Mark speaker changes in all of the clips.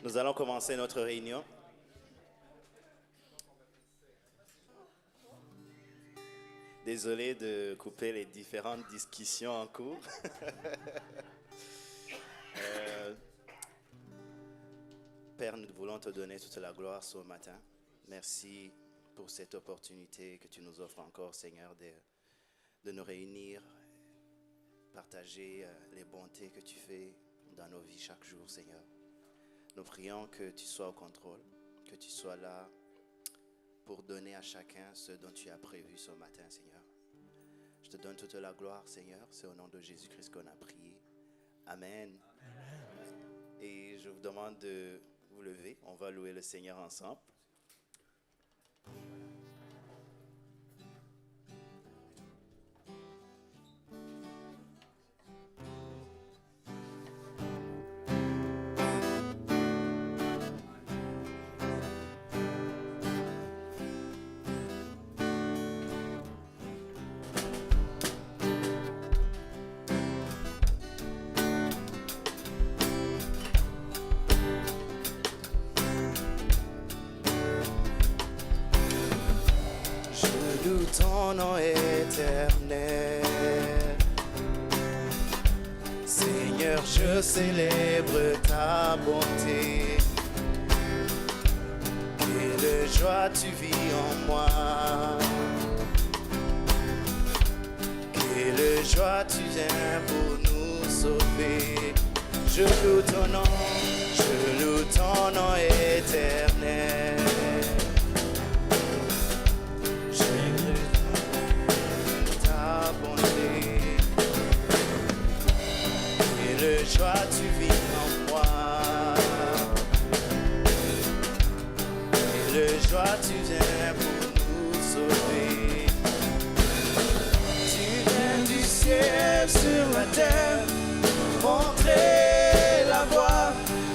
Speaker 1: Nous allons commencer notre réunion. Désolé de couper les différentes discussions en cours. Père, nous voulons te donner toute la gloire ce matin. Merci pour cette opportunité que tu nous offres encore, Seigneur, de nous réunir, partager les bontés que tu fais dans nos vies chaque jour, Seigneur. Nous prions que tu sois au contrôle, que tu sois là pour donner à chacun ce dont tu as prévu ce matin, Seigneur. Je te donne toute la gloire, Seigneur. C'est au nom de Jésus-Christ qu'on a prié. Amen. Amen. Et je vous demande de vous lever. On va louer le Seigneur ensemble. Ton nom éternel, Seigneur, je célèbre ta bonté. Quelle joie tu vis en moi, quelle joie tu viens pour nous sauver. Je loue ton nom éternel. Joie, tu vis en moi. Et le joie, tu viens pour nous sauver. Tu viens du ciel sur la terre, montrer la voie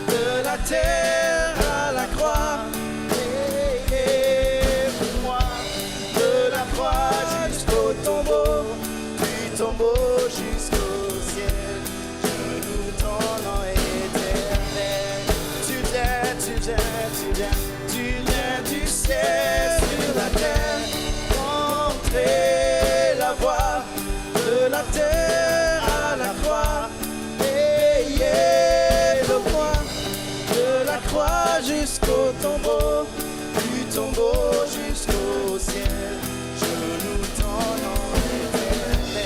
Speaker 1: de la terre à la croix. Et pour moi, de la croix jusqu'au tombeau, du tombeau jusqu'au ciel. Tu viens du ciel sur la terre, montrer la voie de la terre à la croix. Et le moi de la croix jusqu'au tombeau, du tombeau jusqu'au ciel. Je loue ton nom éternel.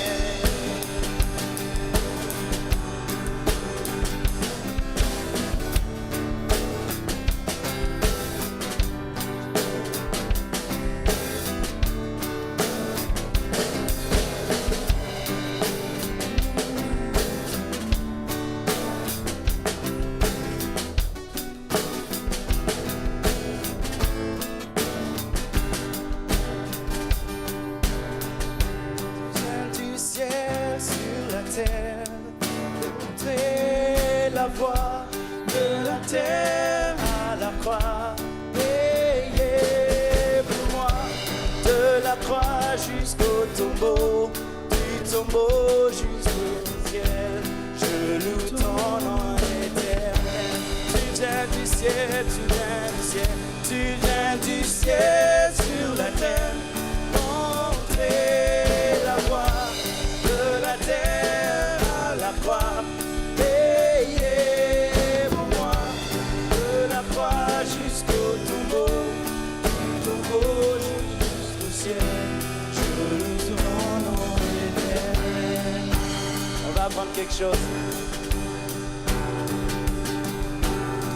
Speaker 1: Quelque chose.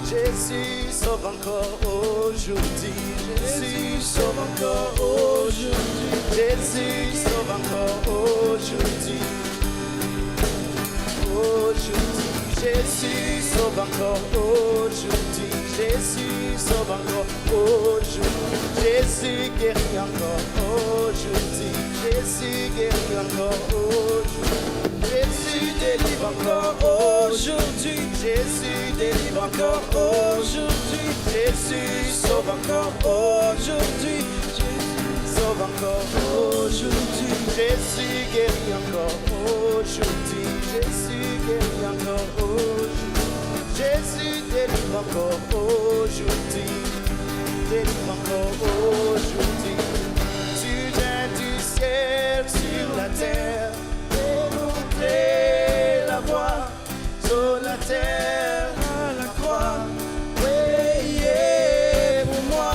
Speaker 1: Jésus sauve encore aujourd'hui. Jésus sauve encore aujourd'hui. Jésus sauve encore aujourd'hui. Aujourd'hui, Jésus sauve encore aujourd'hui. Jésus sauve encore aujourd'hui. Jésus guérit encore aujourd'hui. Jésus guérit encore aujourd'hui. Jésus délivre encore aujourd'hui. Jésus délivre encore aujourd'hui. Jésus sauve encore aujourd'hui. Jésus sauve encore aujourd'hui. Jésus guérit encore aujourd'hui. Jésus guérit encore aujourd'hui. Jésus délivre encore aujourd'hui, délivre encore aujourd'hui. Tu viens du ciel sur la terre, démontrer la voie sur la terre à la croix. Payez pour moi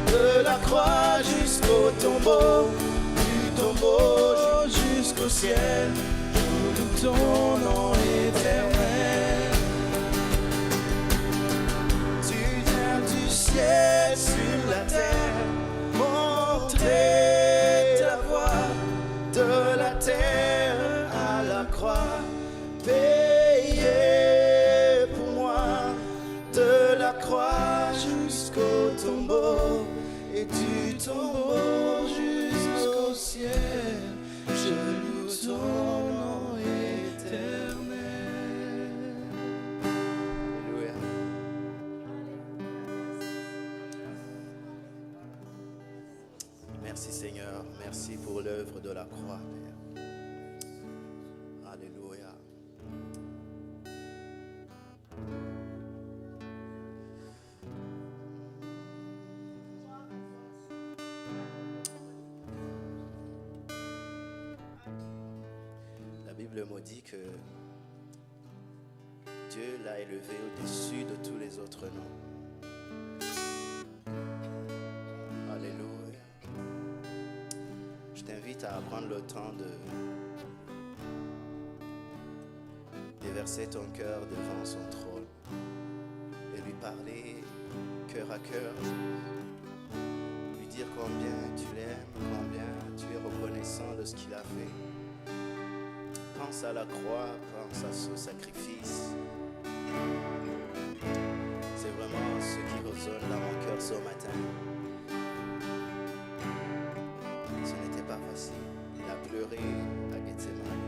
Speaker 1: de la croix jusqu'au tombeau, du tombeau jusqu'au ciel, de ton nom éternel. Tu viens du ciel sur la terre, montrer ta voie de la terre à la croix. Payez pour moi de la croix jusqu'au tombeau et du tombeau jusqu'au ciel. Je loue ton nom éternel. Alléluia. Merci Seigneur, merci pour l'œuvre de la croix, Père. Alléluia. La Bible maudit que Dieu l'a élevé au-dessus de tous les autres noms. Alléluia. Je t'invite à prendre le temps de déverser ton cœur devant son trône et lui parler cœur à cœur, lui dire combien tu l'aimes, combien tu es reconnaissant de ce qu'il a fait. Pense à la croix, pense à ce sacrifice. C'est vraiment ce qui résonne dans mon cœur ce matin. Ce n'était pas facile. Il a pleuré à Gethsémane.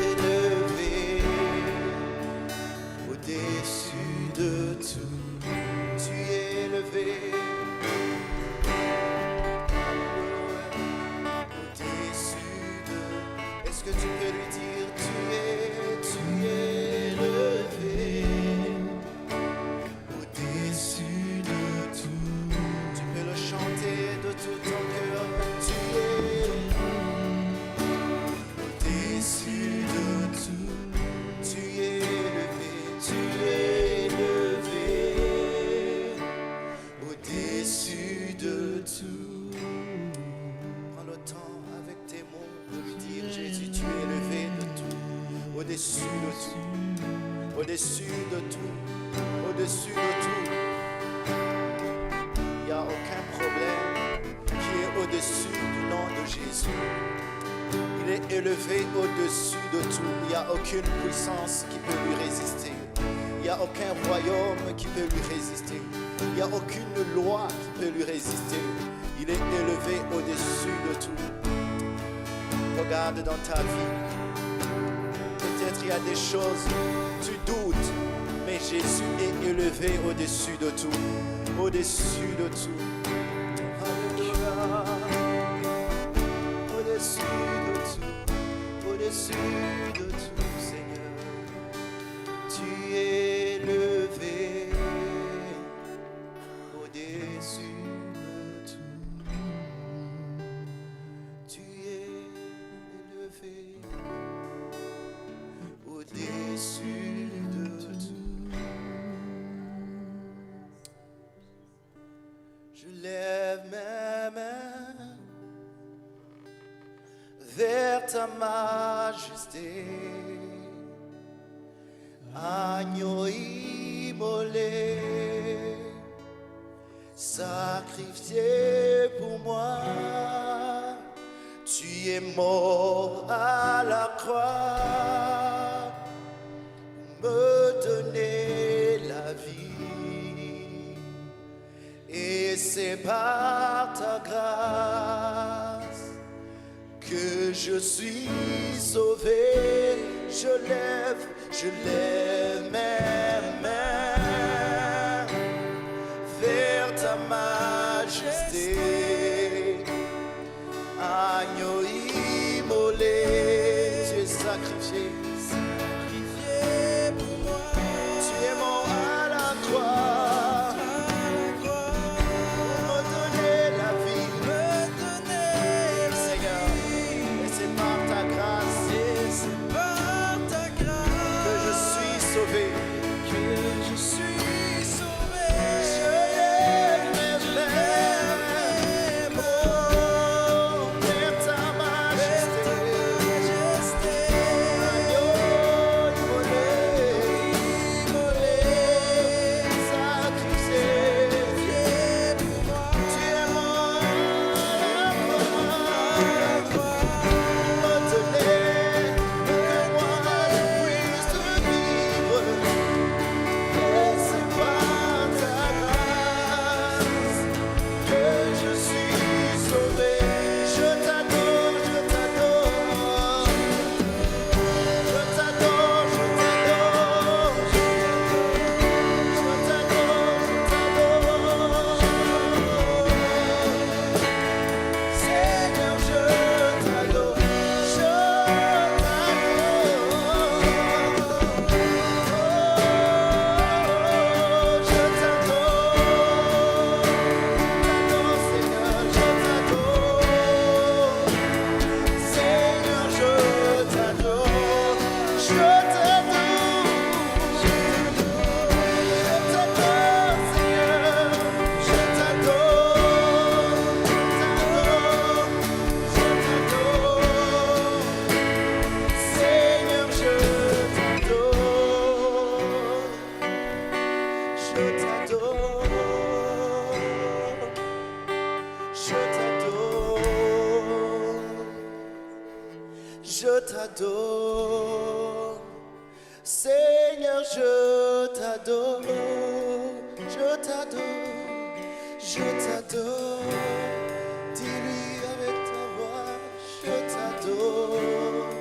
Speaker 1: élevé, au-dessus de tout. Tu es élevé, au-dessus de. Est-ce que tu peux lui dire, tu es élevé, au-dessus de tout. Tu peux le chanter de tout ton cœur. Tu es au-dessus de tout. Tu es élevé, au-dessus de tout. Prends le temps avec tes mots de lui dire, Jésus, tu es élevé de tout, au-dessus de tout, au-dessus de tout, au-dessus de tout. Il n'y a aucun problème qui est au-dessus du nom de Jésus. Il est élevé au-dessus de tout. Il n'y a aucune puissance qui peut lui résister. Il n'y a aucun royaume qui peut lui résister. Il n'y a aucune loi qui peut lui résister. Il est élevé au-dessus de tout. Regarde dans ta vie. Peut-être il y a des choses, tu doutes, mais Jésus est élevé au-dessus de tout. Au-dessus de tout. Alléluia. Au-dessus de tout. Au-dessus de tout, Seigneur. Tu es élevé. Au-dessus de tout. Tu es élevé. Au-dessus de tout. Je lève mes mains vers ta majesté, agneau immolé, sacrifié pour moi. Tu es mort à la croix, me donner la vie, et c'est par ta grâce que je suis sauvé. Je lève mes mains vers ta majesté, agneau immolé, tu es sacrifié pour moi. Tu es mort à la croix pour me donner la vie, Seigneur. Et c'est par ta grâce que je suis sauvé. Je lève mes mains vers ta majesté, agneau immolé, sacrifié pour moi. Tu es mort à la croix pour me donner que moi je puisse vivre. Et c'est par ta grâce que je suis sauvé. Je t'adore, je t'adore, je t'adore, je t'adore, je t'adore, Seigneur, je t'adore, je Je t'adore, Seigneur, je t'adore, je t'adore, je t'adore. Dis-lui avec ta voix, je t'adore.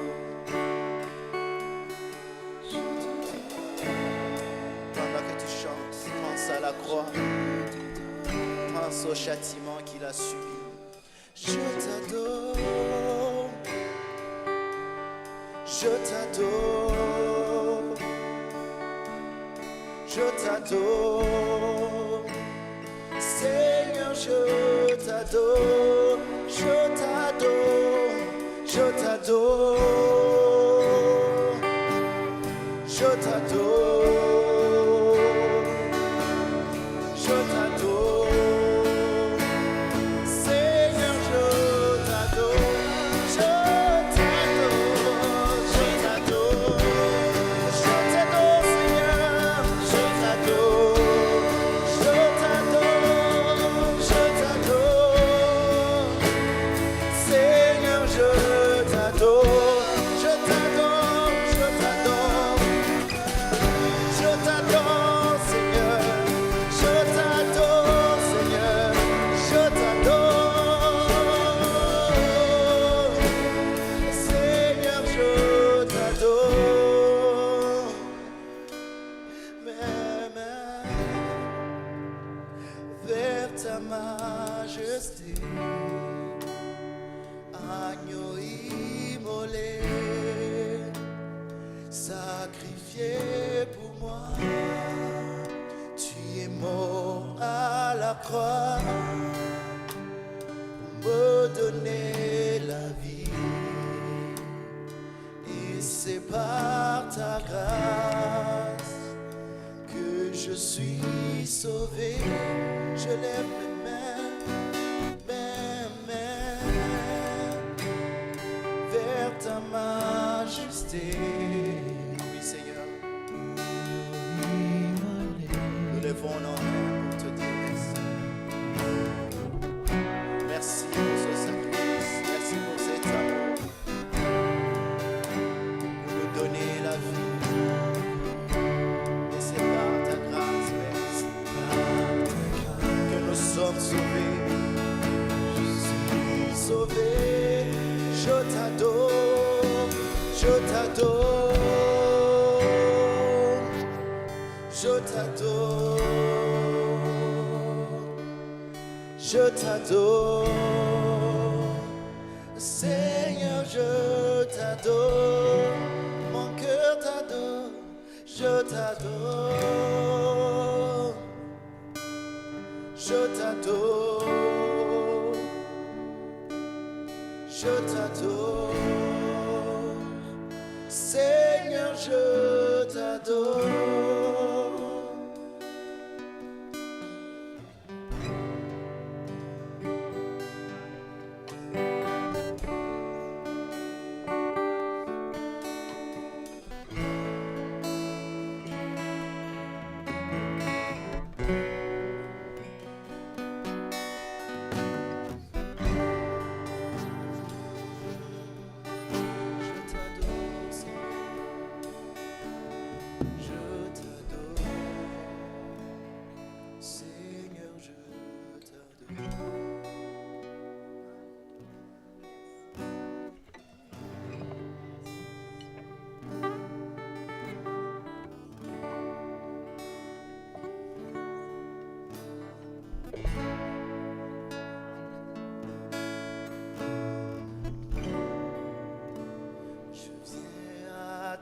Speaker 1: au châtiment qu'il a subi. Je t'adore, je t'adore, je t'adore, Seigneur, je t'adore, je t'adore, je t'adore, je t'adore, je t'adore, Seigneur, je t'adore, je t'adore, je t'adore, je t'adore, Seigneur, je t'adore, je t'adore, je t'adore, Seigneur, je t'adore, je t'adore, je t'adore, je t'adore, Seigneur, je t'adore, Seigneur, je t'adore, Seigneur, je t'adore, même vers ta majesté, agneau immolé, sacrifié pour moi. Tu es mort à la croix pour me donner la vie. Et c'est par ta grâce que je suis sauvé. Je lève mes mains vers ta majesté. Oui, Seigneur, nous levons nos mains pour te dire merci. Merci pour ce sacrifice, merci pour cet amour, pour nous donner la vie. Et c'est par ta grâce, Père, que nous sommes sauvés. Sauvés, je t'adore, je t'adore, je t'adore, je t'adore, Seigneur, je t'adore, mon cœur t'adore, je t'adore, je t'adore, je t'adore, Seigneur, je t'adore.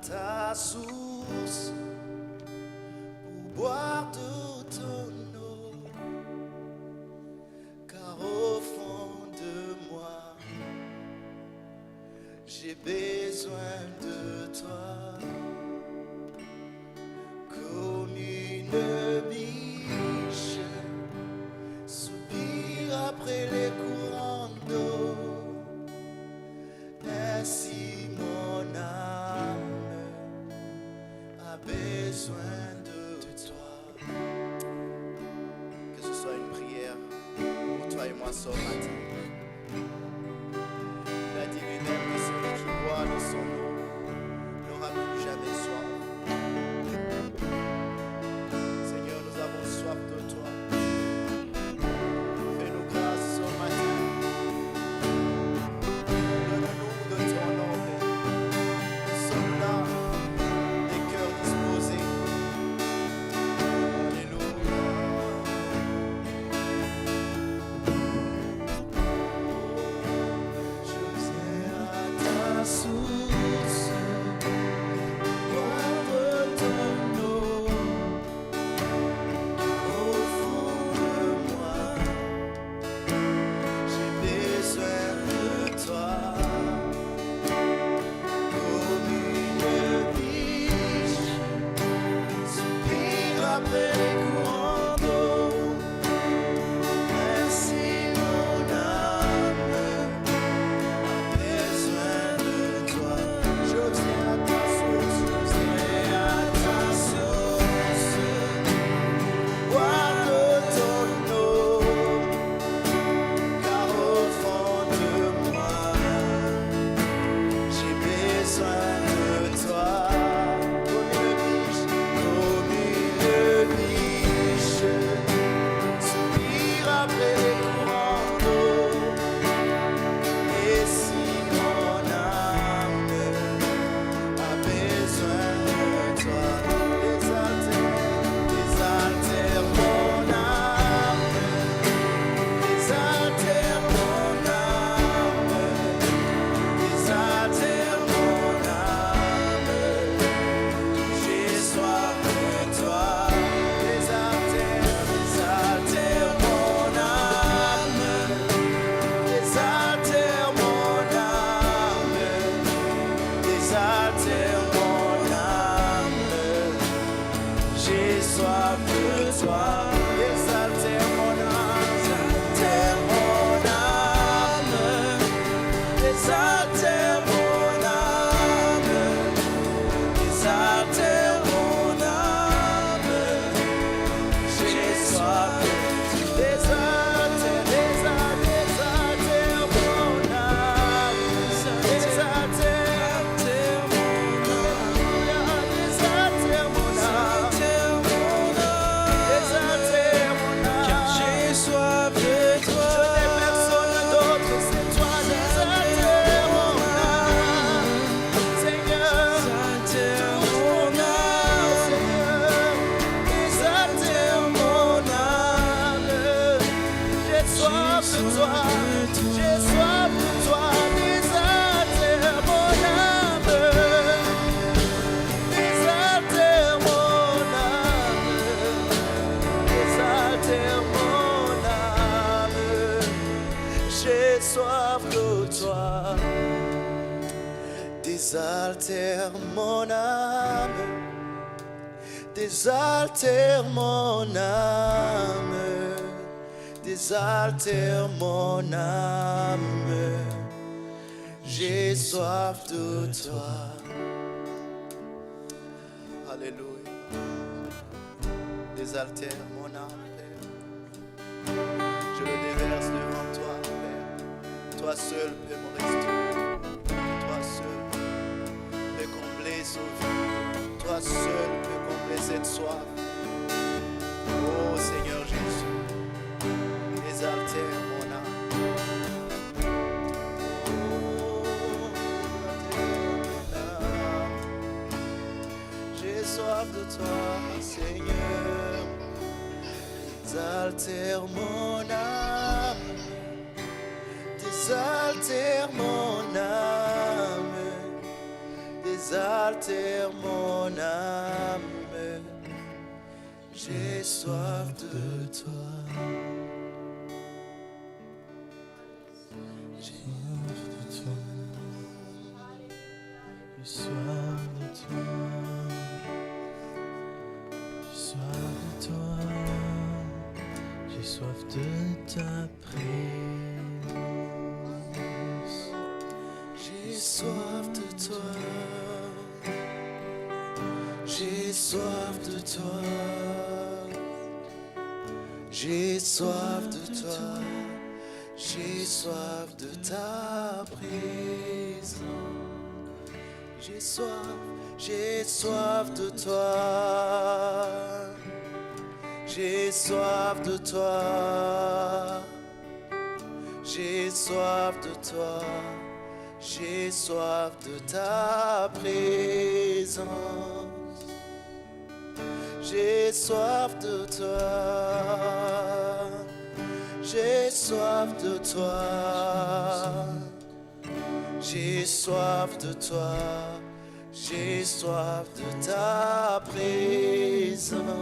Speaker 1: Ta source pour boire de ton eau, car au fond de moi j'ai besoin de toi, comme une biche soupire après les courants d'eau, ainsi mon âme a besoin de toi. Que ce soit une prière pour toi et moi ce matin. La divine aime que celui qui boit de son eau n'aura plus jamais soif. Seigneur, nous avons soif de toi. Fais-nous grâce ce matin. Donne-nous de ton nom, Père. Nous sommes là. Des cœurs disposés. Alléluia. ta source, boire ton eau. Au fond de moi, j'ai besoin de toi. Comme une biche soupire après les courants d'eau. Ainsi mon âme a besoin de toi. Je viens à ta source, je viens à ta source. Boire de ton eau, car au fond de moi, j'ai besoin de toi. Comme une biche, soupire après les courants d'eau. Et si mon âme a besoin de toi, désaltère mon âme, désaltère mon âme, désaltère mon âme. J'ai soif de toi, désaltère, désaltère mon âme, désaltère mon âme, désaltère mon âme. J'ai soif de toi, désaltère mon âme, désaltère mon âme, désaltère mon âme. J'ai soif de toi, désaltère, désaltère mon âme, désaltère mon âme, désaltère mon âme, désaltère mon âme. Car j'ai soif de toi. Je n'ai personne d'autre, c'est toi, désaltère mon âme, Seigneur. Désaltère mon âme, Seigneur. Désaltère mon âme. J'ai soif de toi, j'ai soif de toi, désaltère mon âme, désaltère mon âme, désaltère mon âme. J'ai soif de toi, désaltère mon âme, désaltère mon âme, désaltère mon âme. J'ai soif de toi. Alléluia. Désaltère mon âme, Père. Je le déverse devant toi, Père. Toi seul peux me restaurer. Toi seul peux combler ce vide. Toi seul peux combler cette soif. Oh Seigneur Jésus, désaltère mon âme. Oh, désaltère mon âme. J'ai soif de toi, Seigneur. Désaltère mon âme, désaltère mon âme, désaltère mon âme. J'ai soif de toi. J'ai soif de toi. J'ai soif de toi. J'ai soif de toi. J'ai soif de ta présence. J'ai soif de toi. J'ai soif de toi. J'ai soif de toi. J'ai soif de ta présence. J'ai soif de toi. J'ai soif de toi. J'ai soif de toi. J'ai soif de ta présence. J'ai soif de toi. J'ai soif de toi. J'ai soif de toi, j'ai soif de ta présence.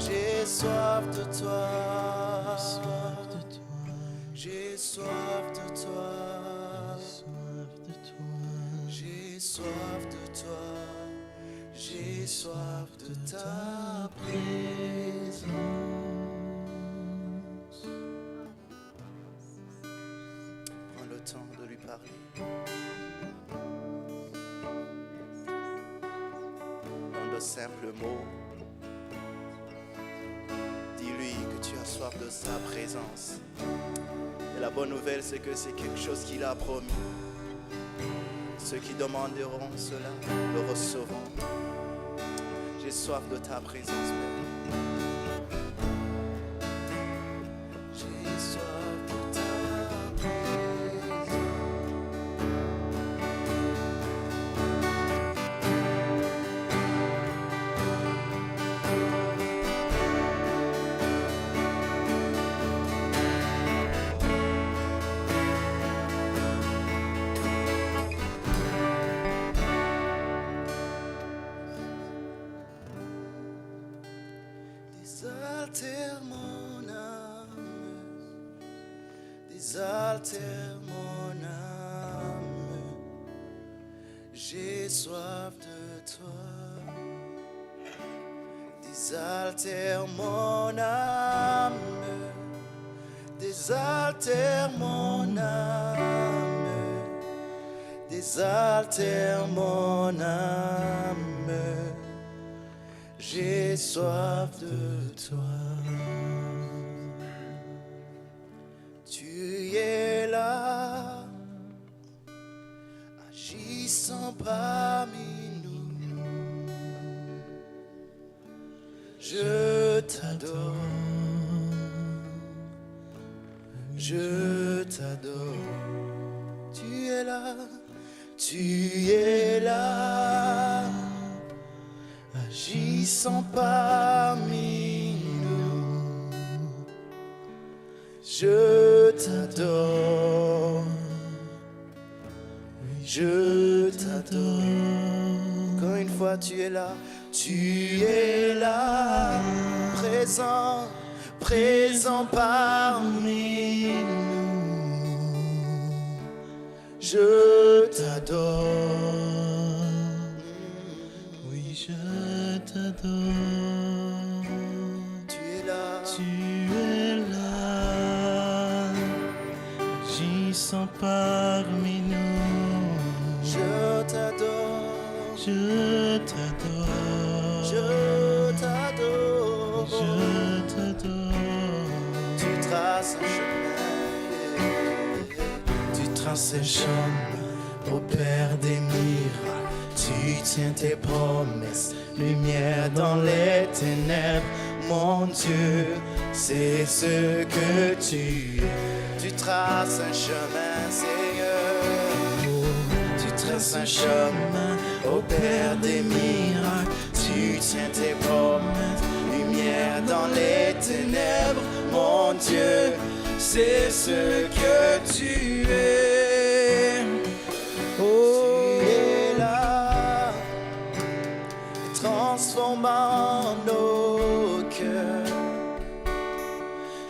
Speaker 1: J'ai soif de toi, j'ai soif de toi, j'ai soif de toi, j'ai soif de ta présence. Prends le temps de lui parler. Dans de simples mots. Dis-lui que tu as soif de sa présence. Et la bonne nouvelle, c'est que c'est quelque chose qu'il a promis. Ceux qui demanderont cela le recevront. J'ai soif de ta présence, Père. J'ai soif de ta présence. Désaltère mon âme, désaltère mon âme, j'ai soif de toi. Désaltère mon âme, désaltère mon âme, désaltère mon âme. J'ai soif de toi. Tu es là, agissant parmi nous. Je t'adore, je t'adore. Tu es là, tu es là. Agissant parmi nous, je t'adore, je t'adore. Encore une fois, tu es là, présent, présent parmi nous, je t'adore. Je t'adore. Tu es là, agissant parmi nous. Je t'adore, je t'adore, je t'adore, je t'adore. Tu traces un chemin, tu traces un chemin au Père des miracles. Tu tiens tes promesses, lumière dans les ténèbres. Mon Dieu, c'est ce que tu es. Tu traces un chemin, Seigneur. Tu traces un chemin au Père des miracles. Tu tiens tes promesses, lumière dans les ténèbres. Mon Dieu, c'est ce que tu es. Oh, transformant nos cœurs.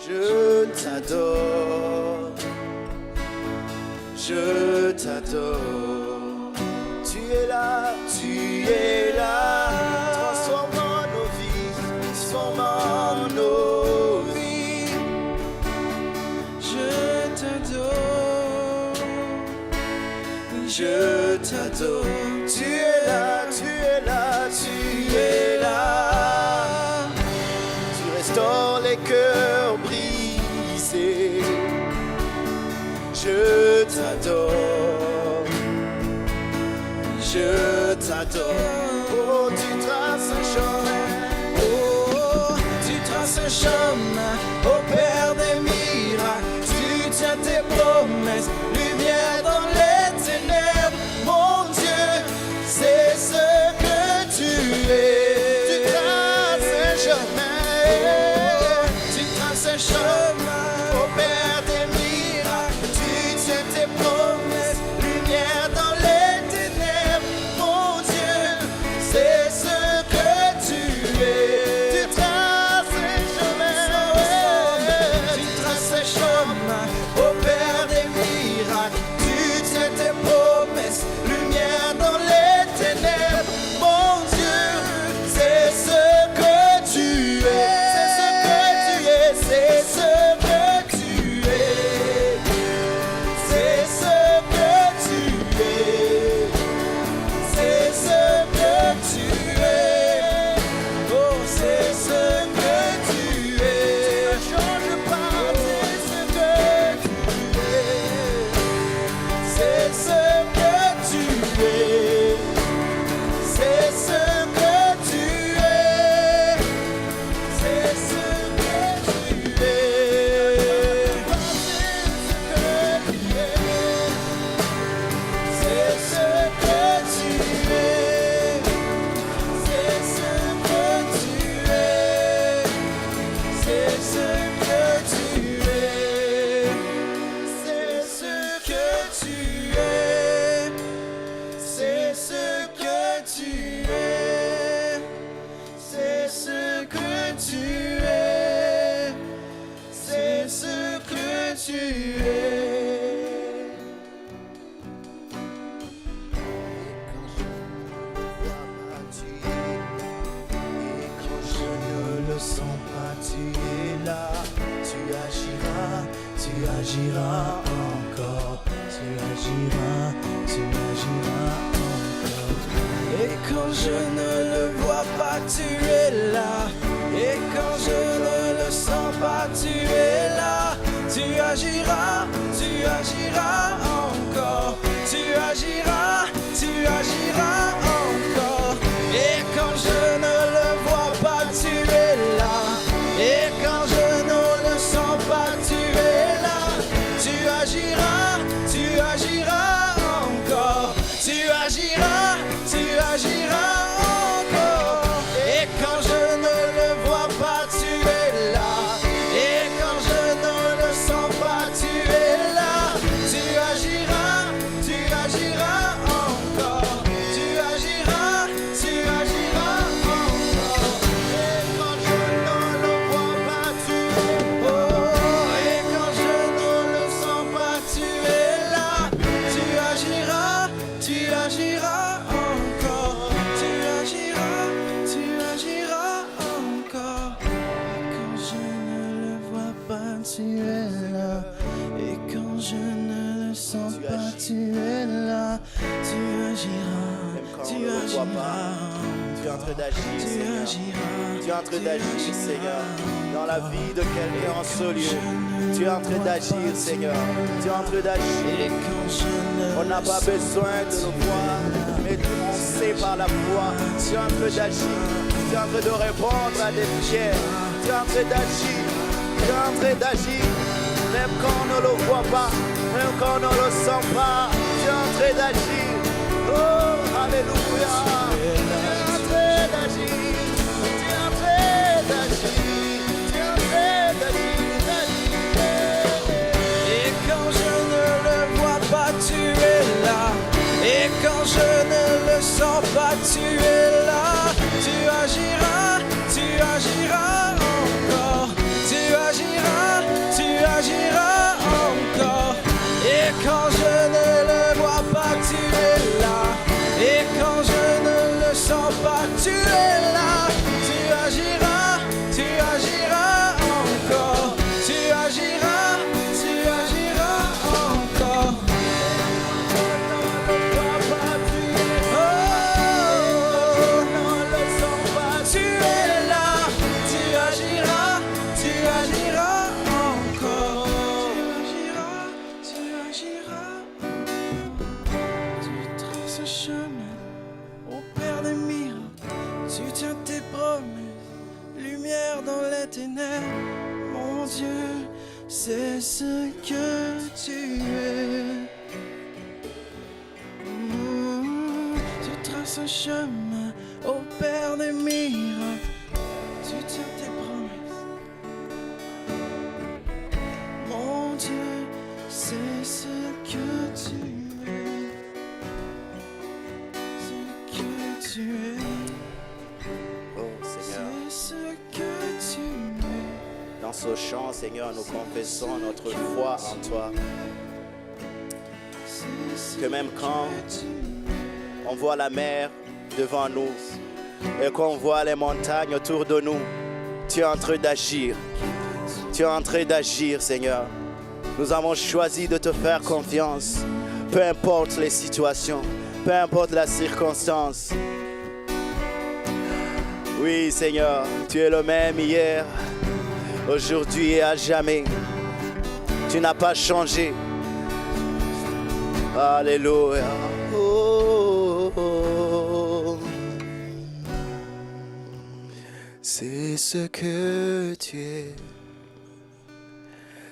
Speaker 1: Je t'adore, je t'adore. Tu es là, transformant nos vies, transformant nos vies. Je t'adore, je t'adore. Tu es là, tu es là, tu es là. Tu restaures les cœurs. bateau. Oh, tu traces un chemin.
Speaker 2: Oh, tu traces un chemin au Père des miracles. Tu tiens tes promesses, lumière dans les ténèbres. Mon Dieu, c'est ce que tu es.
Speaker 1: Tu traces un chemin.
Speaker 2: Oh, tu traces un chemin
Speaker 1: Au Père des miracles, tu tiens tes promesses, lumière dans les ténèbres. Mon Dieu, c'est ce que tu es. Tu traces un chemin.
Speaker 2: Tu traces un chemin au Père des miracles. Tu tiens tes promesses, lumière dans les ténèbres. Mon Dieu, c'est ce que tu es.
Speaker 1: C'est ce que tu es.
Speaker 2: C'est ce que tu es. C'est ce que tu es. Oh, c'est ce que tu es.
Speaker 1: Tu ne changes pas, c'est ce que tu es.
Speaker 2: C'est ce que tu es. C'est ce que tu es. C'est ce que tu es. C'est ce que tu es. C'est ce que tu es. C'est ce que tu es. C'est ce que tu es. C'est ce que tu es. C'est ce que tu es. C'est ce que tu es.
Speaker 1: Et quand je ne le sens pas, tu es là. Tu agiras, tu agiras encore. Tu agiras, tu agiras encore.
Speaker 2: Et quand je ne le vois pas, tu es là. Et quand je ne le sens pas, tu es là. Tu agiras, tu agiras encore. Tu agiras, tu agiras encore. Et quand je ne le vois pas, tu es là. Et quand je ne le sens pas, tu es là. Tu agiras, tu agiras encore. Tu agiras, tu agiras encore. Et quand je ne le vois pas, tu es là. Et quand je ne le sens pas, tu es là. Tu agiras, tu agiras encore. Tu agiras, tu agiras encore.
Speaker 1: Et quand je ne le vois pas, tu es là.
Speaker 2: Oh, et quand je ne le sens pas, tu es là. Tu agiras, tu agiras encore. Tu agiras, tu agiras encore. Quand je ne le vois pas, tu es là. Et quand je ne le sens
Speaker 1: Tu
Speaker 2: pas,
Speaker 1: agis.
Speaker 2: tu es là. Tu agiras,
Speaker 1: Même quand
Speaker 2: tu
Speaker 1: on ne le voit pas,
Speaker 2: agiras.
Speaker 1: tu es en train d'agir,
Speaker 2: Tu
Speaker 1: Seigneur.
Speaker 2: agiras.
Speaker 1: Tu es en train d'agir, Seigneur, dans la vie de quelqu'un en ce lieu. Tu es en train d'agir, Seigneur. Tu es en train d'agir.
Speaker 2: Et quand je ne
Speaker 1: On n'a pas besoin de le voir, mais on sait par la foi. Tu es en train d'agir. Tu es en train de répondre à des prières. Tu es en train d'agir. Tu es en train d'agir. Même quand on ne le voit pas, même quand on ne le sent pas, tu es en train d'agir. Oh, alléluia. Tu es en train d'agir. Tu es en train d'agir. Tu es en train d'agir, d'agir.
Speaker 2: Et quand je ne le vois pas, tu es là. Et quand je ne le sens pas, tu es là. Tu agiras, tu agiras encore. Tu agiras, tu agiras encore. Et quand je ne le vois pas, tu es là. Et quand je ne c'est ce que tu es. Tu traces un chemin au Père des miracles. Tu tiens tes promesses. Mon Dieu, c'est ce que tu es. Ce que tu es.
Speaker 1: Oh Seigneur,
Speaker 2: C'est ce que tu es.
Speaker 1: dans ce chant, Seigneur, nous confessons notre foi en toi. Que même quand on voit la mer devant nous et qu'on voit les montagnes autour de nous, tu es en train d'agir. Tu es en train d'agir, Seigneur. Nous avons choisi de te faire confiance, peu importe les situations, peu importe la circonstance. Oui, Seigneur, tu es le même hier, aujourd'hui et à jamais. Tu n'as pas changé. Alléluia. Oh, oh, oh. C'est ce que tu es.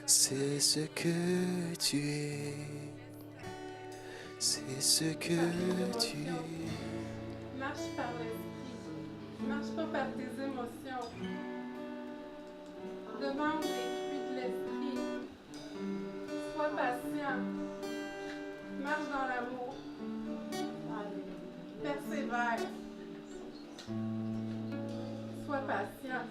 Speaker 1: C'est ce que tu es. C'est ce que tu es.
Speaker 3: Marche par l'esprit. Marche pas par tes émotions. Demande les fruits de l'esprit. Sois patient. Marche dans l'amour. Persévère. Sois patient.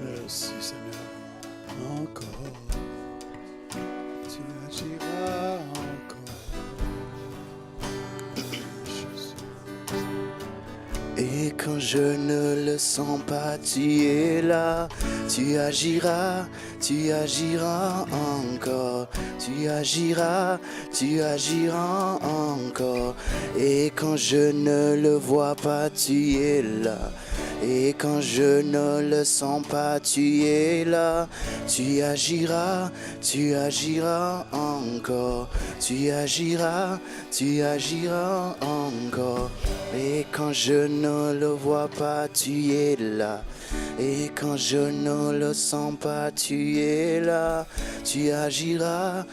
Speaker 4: Merci Seigneur, encore, tu agiras encore. Jésus.
Speaker 1: Et quand je ne le sens pas, tu es là, tu agiras encore, tu agiras encore. Et quand je ne le vois pas, tu es là. Et quand je ne le sens pas, tu es là, tu agiras encore, tu agiras encore. Et quand je ne le vois pas, tu es là. Et quand je ne le sens pas, tu es là, tu agiras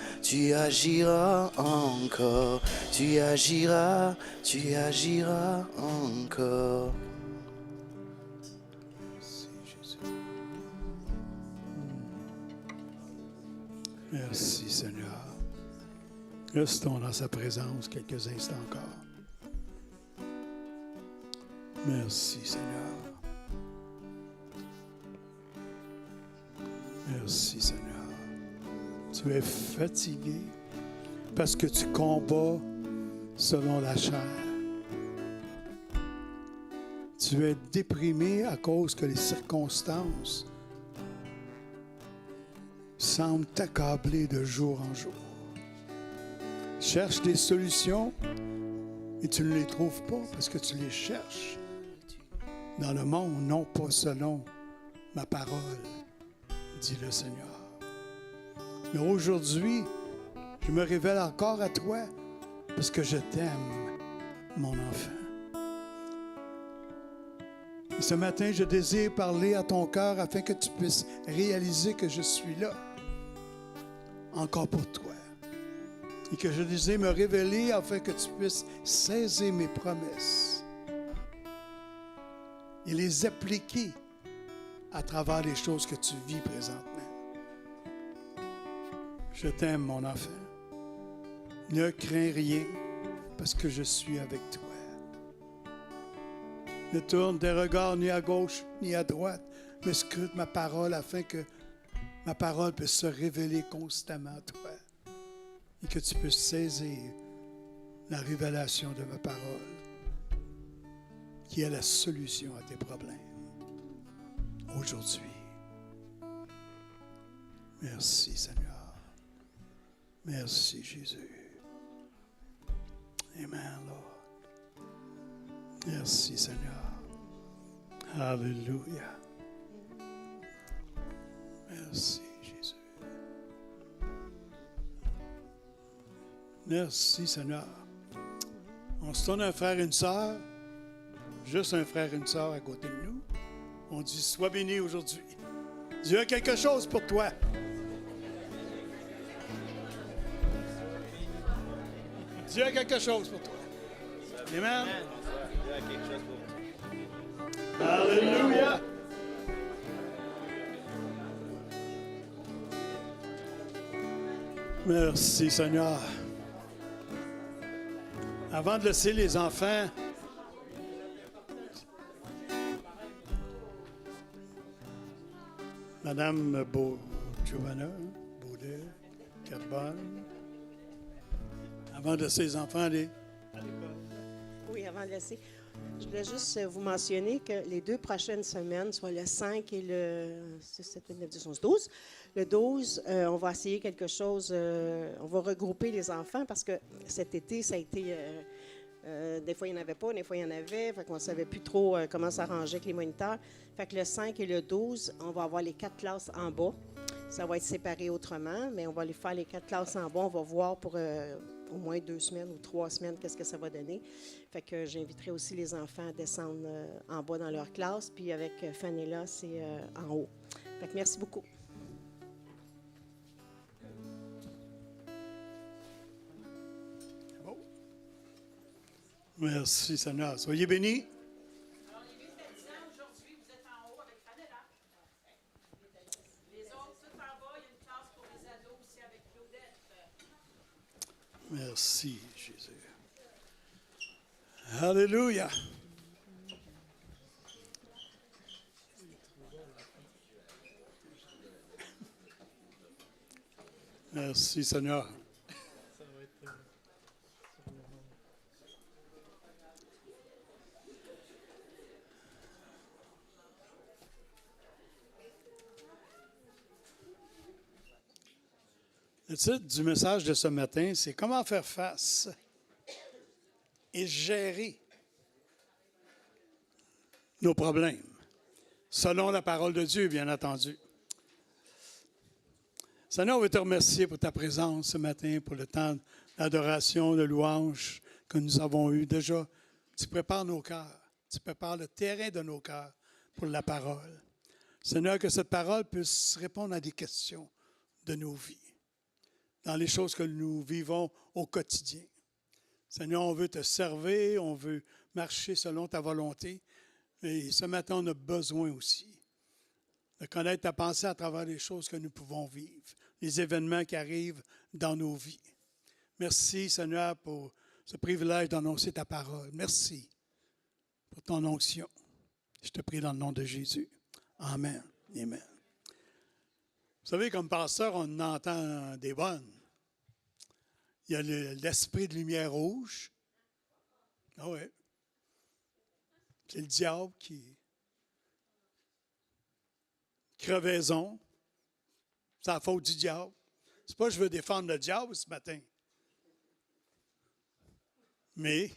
Speaker 1: encore, tu agiras encore.
Speaker 4: Merci Seigneur. Restons dans sa présence quelques instants encore. Merci Seigneur. Merci Seigneur. Tu es fatigué parce que tu combats selon la chair. Tu es déprimé à cause que les circonstances semblent t'accabler de jour en jour. Cherche des solutions et tu ne les trouves pas parce que tu les cherches dans le monde, non pas selon ma parole, dit le Seigneur. Mais aujourd'hui, je me révèle encore à toi parce que je t'aime, mon enfant. Et ce matin, je désire parler à ton cœur afin que tu puisses réaliser que je suis là, encore pour toi. Et que je désire me révéler afin que tu puisses saisir mes promesses. et les appliquer à travers les choses que tu vis présentement. Je t'aime, mon enfant. Ne crains rien parce que je suis avec toi. Ne tourne tes regards ni à gauche ni à droite, mais scrute ma parole afin que ma parole puisse se révéler constamment à toi et que tu puisses saisir la révélation de ma parole qui est la solution à tes problèmes aujourd'hui. Merci Seigneur. Merci Jésus. Amen, Lord. Merci Seigneur. Alléluia. Merci Jésus. Merci Seigneur. On se tourne un frère et une sœur, juste un frère et une sœur à côté de nous. On dit, sois béni aujourd'hui. Dieu a quelque chose pour toi. Dieu a quelque chose pour toi. Amen.
Speaker 1: Dieu a quelque chose pour toi.
Speaker 4: Alléluia. Merci Seigneur. Avant de laisser les enfants, Madame Giovanna, Baudet, Carbone, avant de laisser les enfants aller à l'école.
Speaker 5: Oui, avant de laisser, je voulais juste vous mentionner que les 2 prochaines semaines, soit le 5 et le 6, 7, 8, 9, 10, 11, 12, le 12, on va essayer quelque chose, on va regrouper les enfants parce que cet été, ça a été, des fois il n'y en avait pas, des fois il y en avait, fait qu'on ne savait plus trop comment s'arranger avec les moniteurs. Fait que le 5 et le 12, on va avoir les 4 classes en bas. Ça va être séparé autrement, mais on va aller faire les 4 classes en bas. On va voir pour au moins 2 semaines ou 3 semaines qu'est-ce que ça va donner. Fait que j'inviterai aussi les enfants à descendre en bas dans leur classe. Puis avec Fanella, c'est en haut. Fait que merci beaucoup.
Speaker 4: Bon. Merci Seigneur. Soyez bénis.
Speaker 6: Alors, les 8 à 10 ans, aujourd'hui, vous êtes en haut avec Fanella. Les autres, tout en bas, il y a une classe pour les ados aussi avec Claudette.
Speaker 4: Merci, Jésus. Alléluia. Merci, Seigneur. Le titre du message de ce matin, c'est « Comment faire face et gérer nos problèmes ?» selon la parole de Dieu, bien entendu. Seigneur, on veut te remercier pour ta présence ce matin, pour le temps d'adoration, de louange que nous avons eu. Déjà, tu prépares nos cœurs, tu prépares le terrain de nos cœurs pour la parole. Seigneur, que cette parole puisse répondre à des questions de nos vies, dans les choses que nous vivons au quotidien. Seigneur, on veut te servir, on veut marcher selon ta volonté. Et ce matin, on a besoin aussi de connaître ta pensée à travers les choses que nous pouvons vivre, les événements qui arrivent dans nos vies. Merci, Seigneur, pour ce privilège d'annoncer ta parole. Merci pour ton onction. Je te prie dans le nom de Jésus. Amen. Amen. Vous savez, comme pasteur, on entend des bonnes. Il y a l'esprit de lumière rouge. Ah oui. C'est le diable qui... Crevaison. C'est la faute du diable. C'est pas que je veux défendre le diable ce matin. Mais,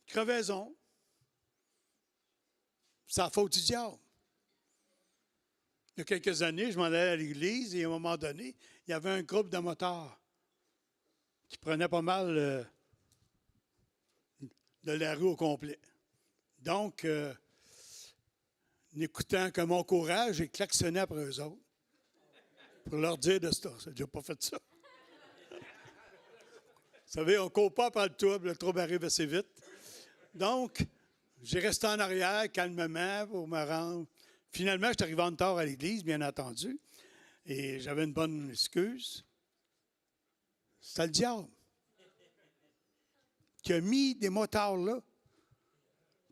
Speaker 4: crevaison, c'est la faute du diable. Il y a quelques années, je m'en allais à l'église et à un moment donné, il y avait un groupe de motards qui prenait pas mal de la rue au complet. Donc, n'écoutant que mon courage, j'ai klaxonné après eux autres pour leur dire de ça. J'ai déjà pas fait ça. Vous savez, on ne court pas par le trouble arrive assez vite. Donc, J'ai resté en arrière calmement pour me rendre. Finalement, je suis arrivé en retard à l'église, bien entendu, et j'avais une bonne excuse. C'était le diable qui a mis des motards là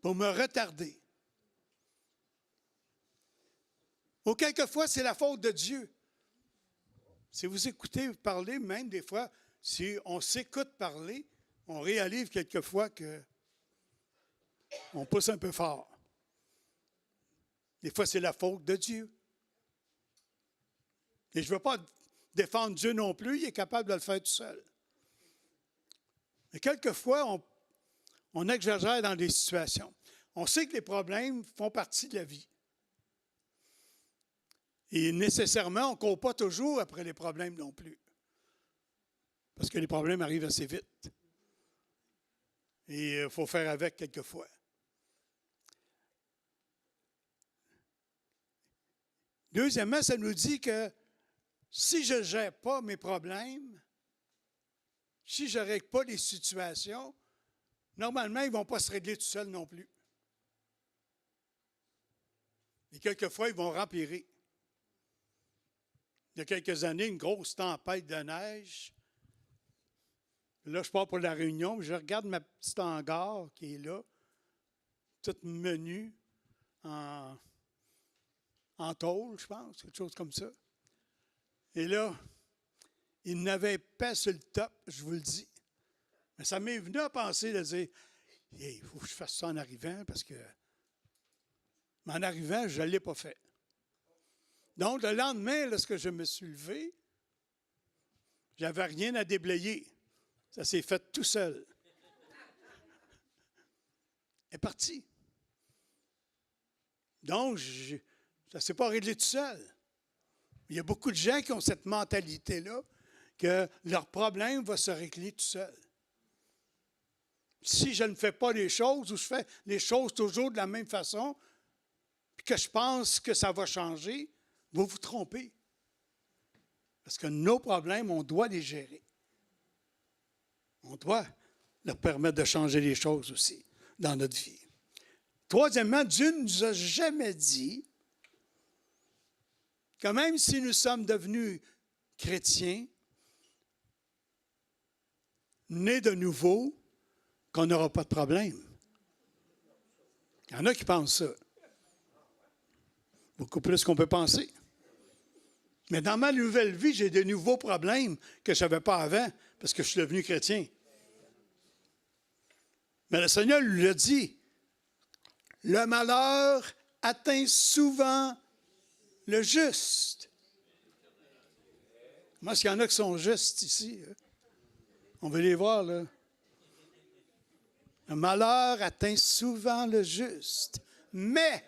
Speaker 4: pour me retarder. Ou quelquefois, c'est la faute de Dieu. Si vous écoutez parler, même des fois, si on s'écoute parler, on réalise quelquefois qu'on pousse un peu fort. Des fois, c'est la faute de Dieu. Et je ne veux pas défendre Dieu non plus, il est capable de le faire tout seul. Mais quelquefois, on exagère dans des situations. On sait que les problèmes font partie de la vie. Et nécessairement, on ne court pas toujours après les problèmes non plus. Parce que les problèmes arrivent assez vite. Et il faut faire avec quelquefois. Deuxièmement, ça nous dit que si je ne gère pas mes problèmes, si je ne règle pas les situations, normalement, ils ne vont pas se régler tout seuls non plus. Et quelquefois, ils vont empirer. Il y a quelques années, une grosse tempête de neige. Là, je pars pour la Réunion, je regarde ma petite hangar qui est là, toute menue, en tôle, je pense, quelque chose comme ça. Et là, il n'avait pas sur le top, je vous le dis. Mais ça m'est venu à penser de dire, hey, il faut que je fasse ça en arrivant, parce que, mais en arrivant, je ne l'ai pas fait. Donc, le lendemain, lorsque je me suis levé, je n'avais rien à déblayer. Ça s'est fait tout seul. Elle est partie. Donc, ça ne s'est pas réglé tout seul. Il y a beaucoup de gens qui ont cette mentalité-là que leur problème va se régler tout seul. Si je ne fais pas les choses ou je fais les choses toujours de la même façon, puis que je pense que ça va changer, vous vous trompez. Parce que nos problèmes, on doit les gérer. On doit leur permettre de changer les choses aussi dans notre vie. Troisièmement, Dieu ne nous a jamais dit que même si nous sommes devenus chrétiens, nés de nouveau, qu'on n'aura pas de problème. Il y en a qui pensent ça. Beaucoup plus qu'on peut penser. Mais dans ma nouvelle vie, j'ai de nouveaux problèmes que je n'avais pas avant parce que je suis devenu chrétien. Mais le Seigneur lui a dit, le malheur atteint souvent le juste. Moi, est-ce qu'il y en a qui sont justes ici? On veut les voir, là. Le malheur atteint souvent le juste. Mais,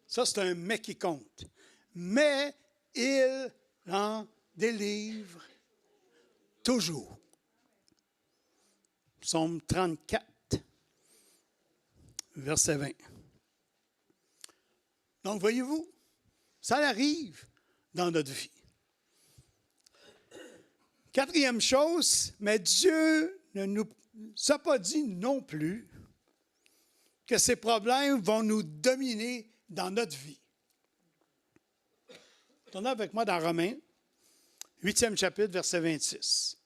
Speaker 4: ça c'est un mais qui compte. Mais il en délivre toujours. Psaume 34, verset 20. Donc, voyez-vous, ça arrive dans notre vie. Quatrième chose, mais Dieu ne nous a pas dit non plus que ces problèmes vont nous dominer dans notre vie. Tournez avec moi dans Romains, 8e chapitre, verset 26.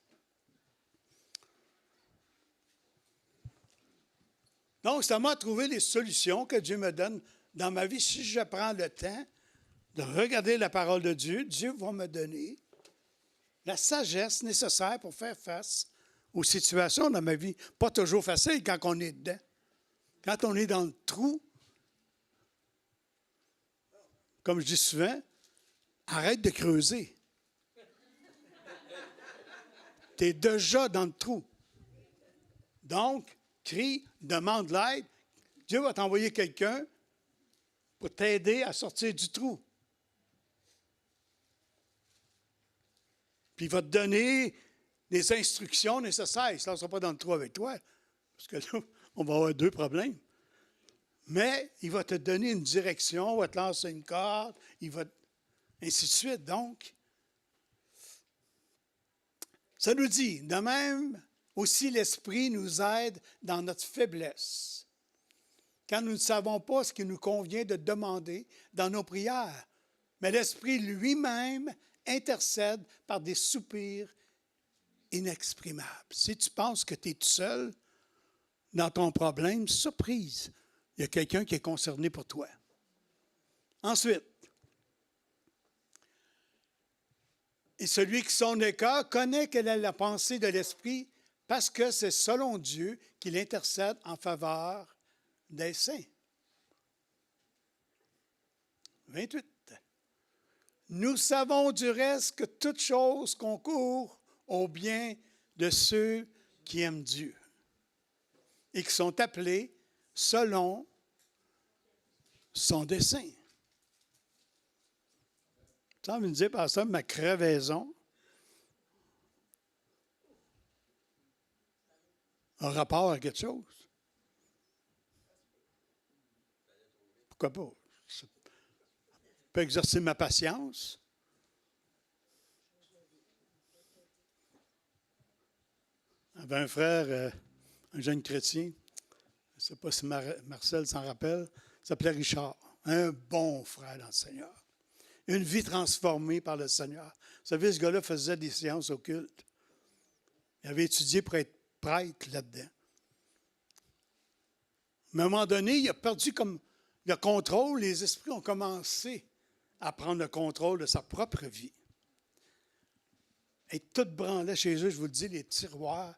Speaker 4: Donc, c'est à moi de trouver les solutions que Dieu me donne dans ma vie. Si je prends le temps de regarder la parole de Dieu, Dieu va me donner la sagesse nécessaire pour faire face aux situations dans ma vie. Pas toujours facile quand on est dedans. Quand on est dans le trou, comme je dis souvent, arrête de creuser. Tu es déjà dans le trou. Donc, crie, demande l'aide. Dieu va t'envoyer quelqu'un pour t'aider à sortir du trou. Puis il va te donner les instructions nécessaires. Il ne se lancera pas dans le trou avec toi, parce que là, on va avoir deux problèmes. Mais il va te donner une direction, il va te lancer une corde, il va ainsi de suite. Donc, ça nous dit, de même, aussi l'Esprit nous aide dans notre faiblesse. quand nous ne savons pas ce qu'il nous convient de demander dans nos prières. Mais l'Esprit lui-même intercède par des soupirs inexprimables. Si tu penses que tu es tout seul dans ton problème, surprise, il y a quelqu'un qui est concerné pour toi. Ensuite, et celui qui sonde les cœurs connaît quelle est la pensée de l'Esprit parce que c'est selon Dieu qu'il intercède en faveur des saints. 28. Nous savons du reste que toute chose concourt au bien de ceux qui aiment Dieu et qui sont appelés selon son dessein. Ça me dit par ça, ma crevaison a rapport à quelque chose. Pourquoi pas? Je peux exercer ma patience. J'avais un frère, un jeune chrétien, je ne sais pas si Marcel s'en rappelle, il s'appelait Richard. Un bon frère dans le Seigneur. Une vie transformée par le Seigneur. Vous savez, ce gars-là faisait des séances occultes. Il avait étudié pour être prêtre là-dedans. Mais à un moment donné, il a perdu comme le contrôle. Les esprits ont commencé à prendre le contrôle de sa propre vie. Et tout branlait chez eux, je vous le dis, les tiroirs.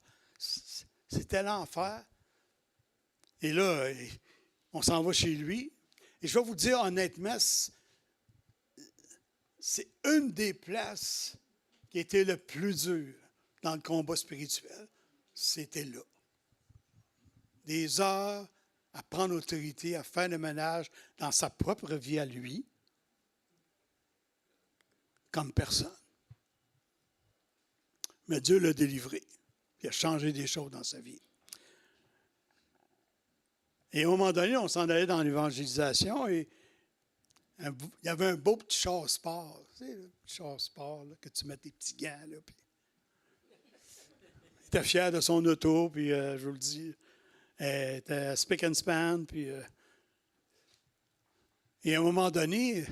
Speaker 4: C'était l'enfer. Et là, on s'en va chez lui. Et je vais vous dire honnêtement, c'est une des places qui était le plus dure dans le combat spirituel. C'était là. Des heures à prendre autorité, à faire le ménage dans sa propre vie à lui, comme personne. Mais Dieu l'a délivré. Il a changé des choses dans sa vie. Et à un moment donné, on s'en allait dans l'évangélisation et il y avait un beau petit char sport. Tu sais, le petit char sport, là, que tu mets tes petits gants. Là, puis il était fier de son auto, puis je vous le dis, elle était spick and span. Puis, et à un moment donné,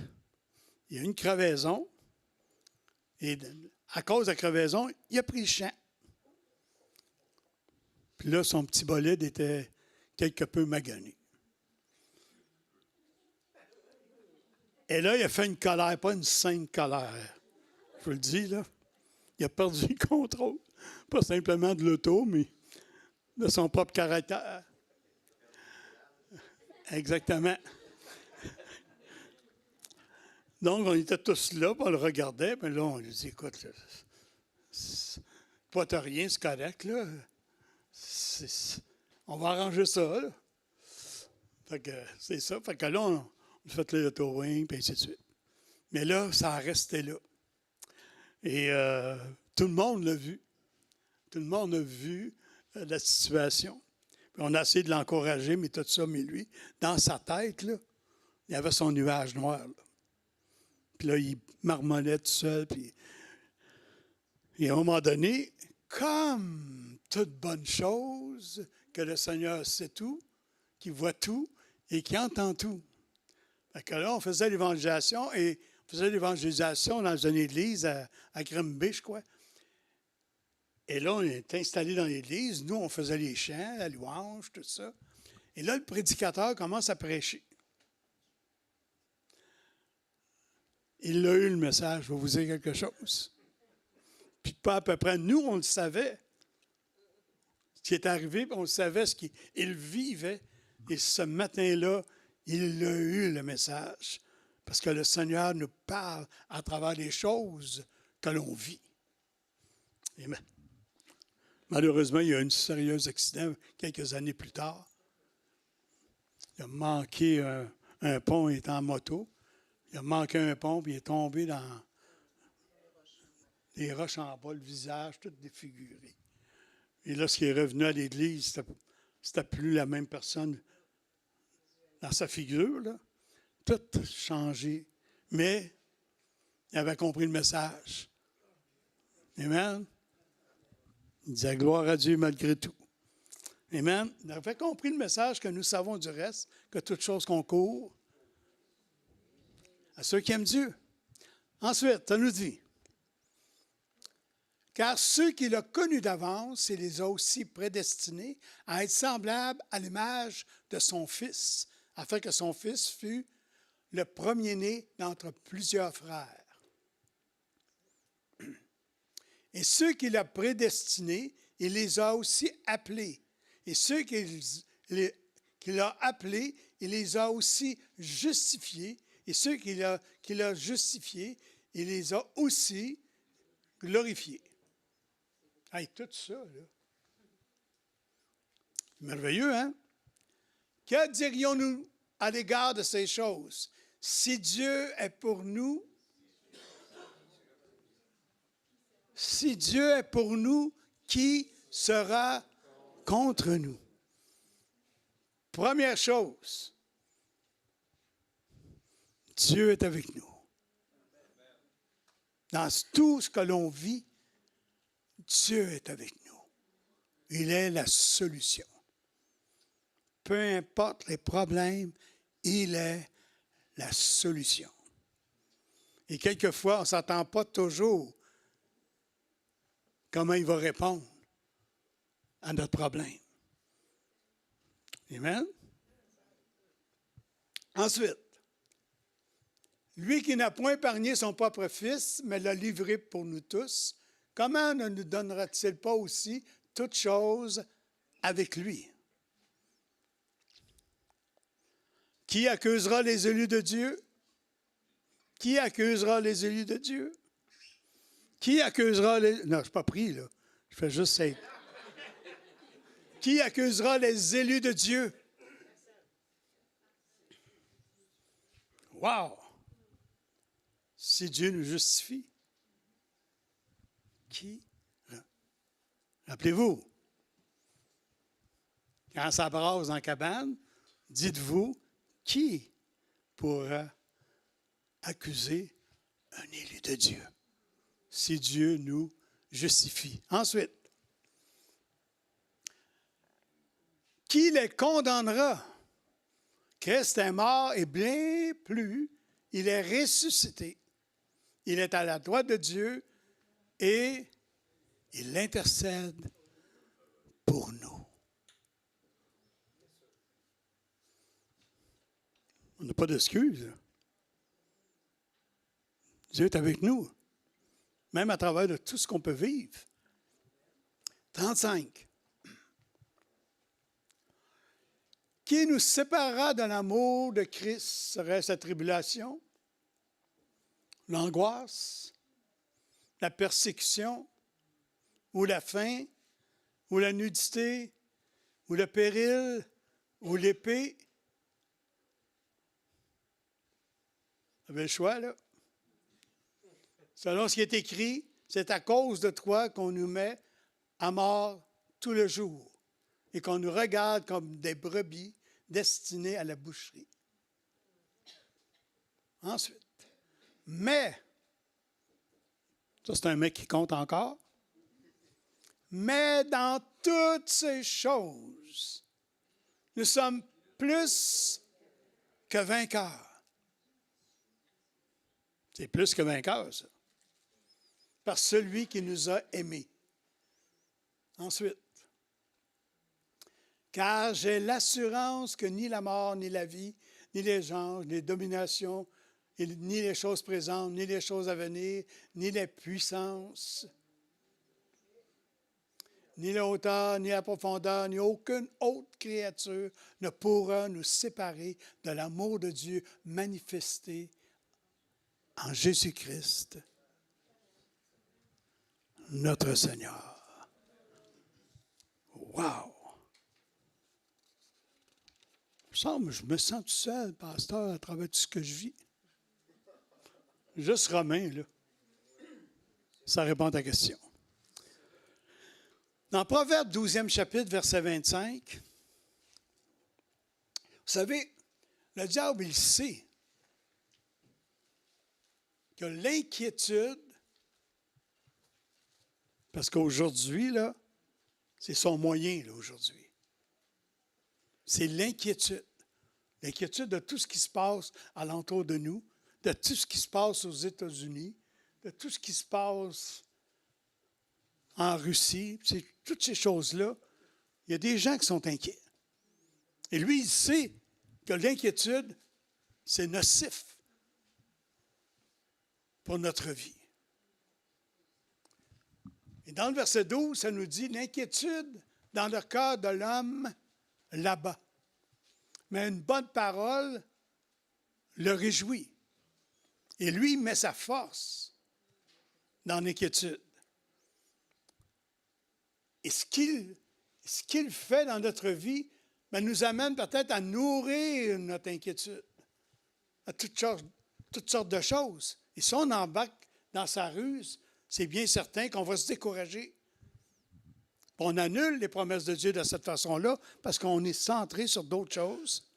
Speaker 4: il y a eu une crevaison. Et à cause de la crevaison, il a pris le champ. Puis là, son petit bolide était quelque peu magané. Et là, il a fait une colère, pas une sainte colère. Je vous le dis, là. Il a perdu le contrôle. Pas simplement de l'auto, mais de son propre caractère. Exactement. Donc, on était tous là, puis on le regardait, puis là, on lui dit, écoute, toi, t'as rien, c'est correct, là. On va arranger ça, là. Fait que c'est ça. Fait que là, on a fait le towing, puis ainsi de suite. Mais là, ça a resté là. Et tout le monde l'a vu. Tout le monde a vu la situation. Puis on a essayé de l'encourager, mais tout ça, mais lui, dans sa tête, là, il y avait son nuage noir, là. Puis là, il marmonnait tout seul. Puis... Et à un moment donné, comme toute bonne chose, que le Seigneur sait tout, qui voit tout et qui entend tout. Fait que là, on faisait l'évangélisation et on faisait l'évangélisation dans une église à Grimby, je crois. Et là, on était installés dans l'église. Nous, on faisait les chants, la louange, tout ça. Et là, le prédicateur commence à prêcher. Il a eu le message, je vais vous dire quelque chose. Puis pas à peu près, nous, on le savait. Ce qui est arrivé, on le savait, ce qu'il vivait. Et ce matin-là, il a eu le message. Parce que le Seigneur nous parle à travers les choses que l'on vit. Et malheureusement, il y a eu un sérieux accident quelques années plus tard. Il a manqué un pont, il était en moto. Il a manqué un pont, puis il est tombé dans les roches en bas, le visage tout défiguré. Et lorsqu'il est revenu à l'église, c'était plus la même personne dans sa figure, là. Tout changé. Mais il avait compris le message. Amen. Il disait gloire à Dieu malgré tout. Amen. Vous avez compris le message que nous savons du reste, que toute chose concourt à ceux qui aiment Dieu. Ensuite, ça nous dit, car ceux qu'il a connus d'avance, il les a aussi prédestinés à être semblables à l'image de son Fils, afin que son Fils fût le premier-né d'entre plusieurs frères. Et ceux qu'il a prédestinés, il les a aussi appelés. Et ceux qu'il a appelés, il les a aussi justifiés. Et ceux qu'il a justifiés, il les a aussi glorifiés. Hey, tout ça, là. Merveilleux, hein? Que dirions-nous à l'égard de ces choses? Si Dieu est pour nous, qui sera contre nous? Première chose, Dieu est avec nous. Dans tout ce que l'on vit, Dieu est avec nous. Il est la solution. Peu importe les problèmes, il est la solution. Et quelquefois, on ne s'attend pas toujours comment il va répondre à notre problème. Amen? Ensuite, lui qui n'a point épargné son propre Fils, mais l'a livré pour nous tous, comment ne nous donnera-t-il pas aussi toutes choses avec lui? Qui accusera les élus de Dieu? Qui accusera les élus de Dieu? Qui accusera les... Non, je ne suis pas pris, là. Je fais juste ça. Qui accusera les élus de Dieu? Wow! Si Dieu nous justifie, qui? Rappelez-vous, quand ça brasse dans la cabane, dites-vous, qui pourra accuser un élu de Dieu? Si Dieu nous justifie. Ensuite, qui les condamnera? Christ est mort et bien plus, il est ressuscité. Il est à la droite de Dieu et il intercède pour nous. On n'a pas d'excuses. Dieu est avec nous, même à travers de tout ce qu'on peut vivre. 35. Qui nous séparera de l'amour de Christ? Serait-ce la tribulation, l'angoisse, la persécution, ou la faim, ou la nudité, ou le péril, ou l'épée? Vous avez le choix, là. Selon ce qui est écrit, c'est à cause de toi qu'on nous met à mort tout le jour et qu'on nous regarde comme des brebis destinées à la boucherie. Ensuite, mais, ça c'est un mec qui compte encore, mais dans toutes ces choses, nous sommes plus que vainqueurs. C'est plus que vainqueurs, ça. Par celui qui nous a aimés. Ensuite, car j'ai l'assurance que ni la mort, ni la vie, ni les anges, ni les dominations, ni les choses présentes, ni les choses à venir, ni les puissances, ni la hauteur, ni la profondeur, ni aucune autre créature ne pourra nous séparer de l'amour de Dieu manifesté en Jésus-Christ, notre Seigneur. Wow! Je me sens tout seul, pasteur, à travers tout ce que je vis. Juste Romain, là. Ça répond à ta question. Dans Proverbe 12e chapitre, verset 25, vous savez, le diable, il sait que l'inquiétude, parce qu'aujourd'hui, là, c'est son moyen, là, aujourd'hui. c'est l'inquiétude. L'inquiétude de tout ce qui se passe alentour de nous, de tout ce qui se passe aux États-Unis, de tout ce qui se passe en Russie, c'est toutes ces choses-là. Il y a des gens qui sont inquiets. Et lui, il sait que l'inquiétude, c'est nocif pour notre vie. Et dans le verset 12, ça nous dit, l'inquiétude dans le cœur de l'homme l'abat. Mais une bonne parole le réjouit. Et lui, il met sa force dans l'inquiétude. Et ce qu'il fait dans notre vie nous amène peut-être à nourrir notre inquiétude, à toutes sortes de choses. Et si on embarque dans sa ruse, c'est bien certain qu'on va se décourager. On annule les promesses de Dieu de cette façon-là parce qu'on est centré sur d'autres choses.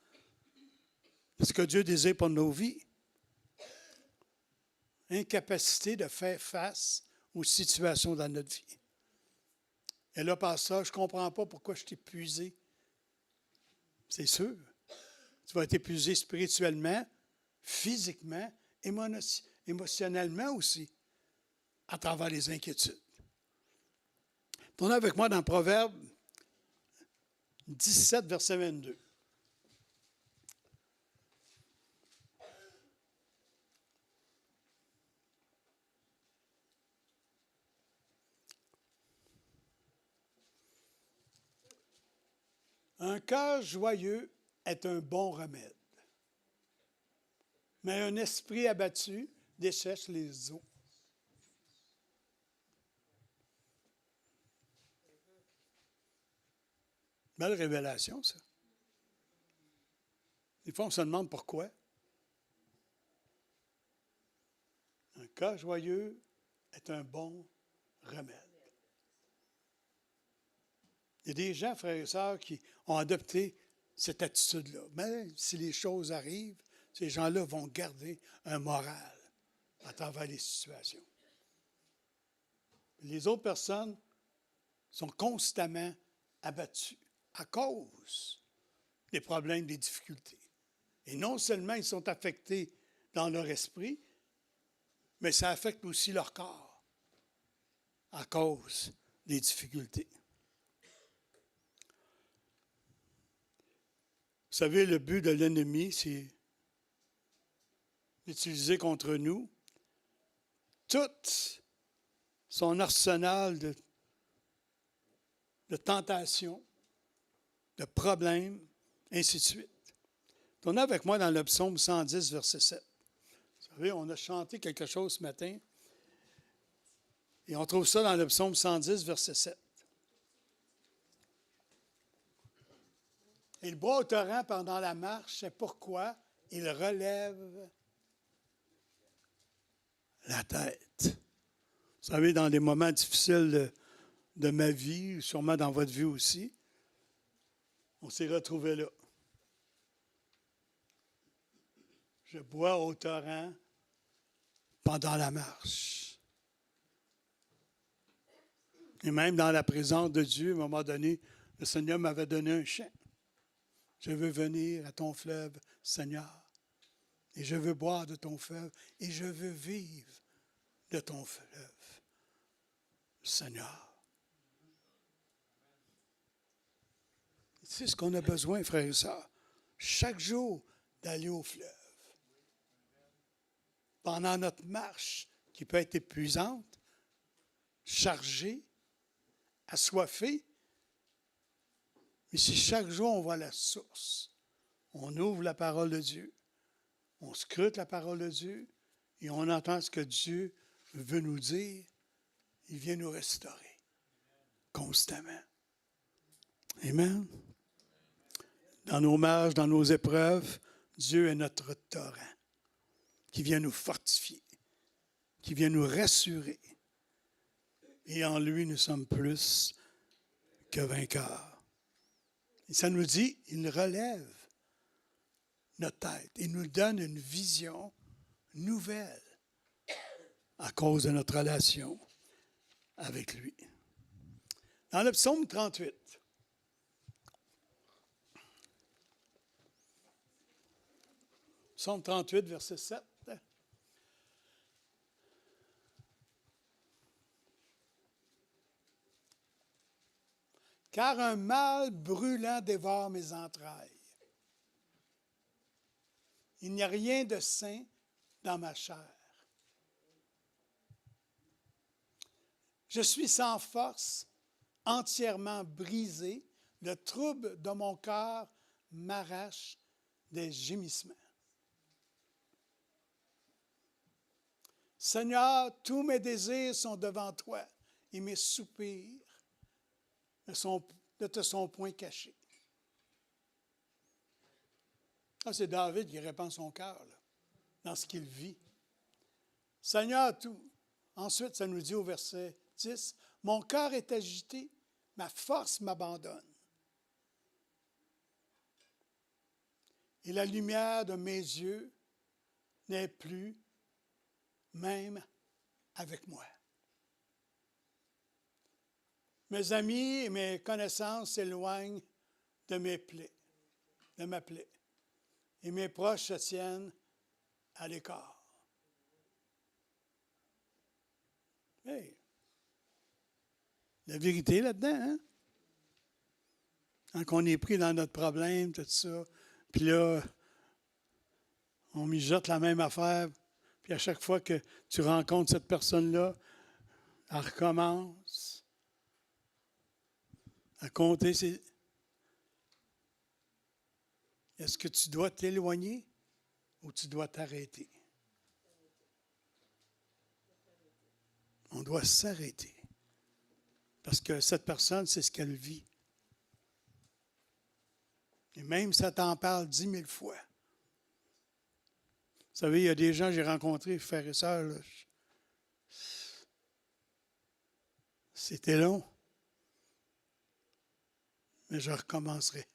Speaker 4: Ce que Dieu désire pour nos vies. Incapacité de faire face aux situations dans notre vie. Et là, par ça, je ne comprends pas pourquoi je suis épuisé. C'est sûr. Tu vas être épuisé spirituellement, physiquement, émotionnellement aussi, à travers les inquiétudes. Tournez avec moi dans Proverbe 17, verset 22. Un cœur joyeux est un bon remède, mais un esprit abattu dessèche les eaux. Belle révélation, ça. Des fois, on se demande pourquoi. Un cœur joyeux est un bon remède. Il y a des gens, frères et sœurs, qui ont adopté cette attitude-là. Mais si les choses arrivent, ces gens-là vont garder un moral à travers les situations. Les autres personnes sont constamment abattues à cause des problèmes, des difficultés. Et non seulement ils sont affectés dans leur esprit, mais ça affecte aussi leur corps à cause des difficultés. Vous savez, le but de l'ennemi, c'est d'utiliser contre nous tout son arsenal de tentations, de problèmes, ainsi de suite. Tournez avec moi dans le psaume 110, verset 7. Vous savez, on a chanté quelque chose ce matin, et on trouve ça dans le psaume 110, verset 7. Il boit au torrent pendant la marche, c'est pourquoi il relève la tête. Vous savez, dans les moments difficiles de ma vie, sûrement dans votre vie aussi, on s'est retrouvés là. Je bois au torrent pendant la marche. Et même dans la présence de Dieu, à un moment donné, le Seigneur m'avait donné un chant. Je veux venir à ton fleuve, Seigneur, et je veux boire de ton fleuve, et je veux vivre de ton fleuve, Seigneur. C'est ce qu'on a besoin, frères et sœurs, chaque jour d'aller au fleuve. Pendant notre marche, qui peut être épuisante, chargée, assoiffée, mais si chaque jour on va à la source, on ouvre la parole de Dieu, on scrute la parole de Dieu et on entend ce que Dieu veut nous dire, il vient nous restaurer constamment. Amen. Dans nos marches, dans nos épreuves, Dieu est notre torrent qui vient nous fortifier, qui vient nous rassurer. Et en lui, nous sommes plus que vainqueurs. Et ça nous dit, il relève notre tête. Il nous donne une vision nouvelle à cause de notre relation avec lui. Dans le psaume 38, Psaume 38, verset 7. Car un mal brûlant dévore mes entrailles. Il n'y a rien de sain dans ma chair. Je suis sans force, entièrement brisé. Le trouble de mon cœur m'arrache des gémissements. Seigneur, tous mes désirs sont devant toi et mes soupirs ne te sont point cachés. Ah, c'est David qui répand son cœur là, dans ce qu'il vit. Seigneur, tout. Ensuite, ça nous dit au verset 10, « Mon cœur est agité, ma force m'abandonne. Et la lumière de mes yeux n'est plus même avec moi. Mes amis et mes connaissances s'éloignent de ma plaie, et mes proches se tiennent à l'écart. » Hey, la vérité là-dedans, hein? Quand on est pris dans notre problème, tout ça, puis là, on mijote la même affaire, puis à chaque fois que tu rencontres cette personne-là, elle recommence à compter ses... Est-ce que tu dois t'éloigner ou tu dois t'arrêter? On doit s'arrêter. Parce que cette personne, c'est ce qu'elle vit. Et même si ça t'en parle 10 000 fois. Vous savez, il y a des gens que j'ai rencontrés, frères et sœurs, là, c'était long. Mais je recommencerai.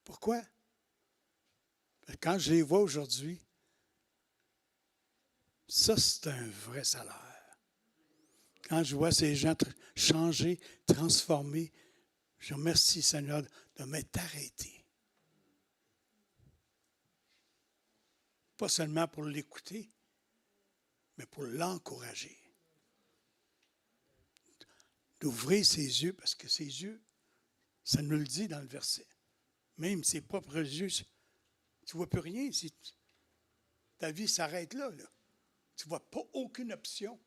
Speaker 4: Pourquoi? Quand je les vois aujourd'hui, ça, c'est un vrai salaire. Quand je vois ces gens changer, transformer, je remercie, Seigneur, de m'être arrêté. Pas seulement pour l'écouter, mais pour l'encourager. D'ouvrir ses yeux, parce que ses yeux, ça nous le dit dans le verset. Même ses propres yeux, tu ne vois plus rien. Ta vie s'arrête là. Tu ne vois pas aucune option.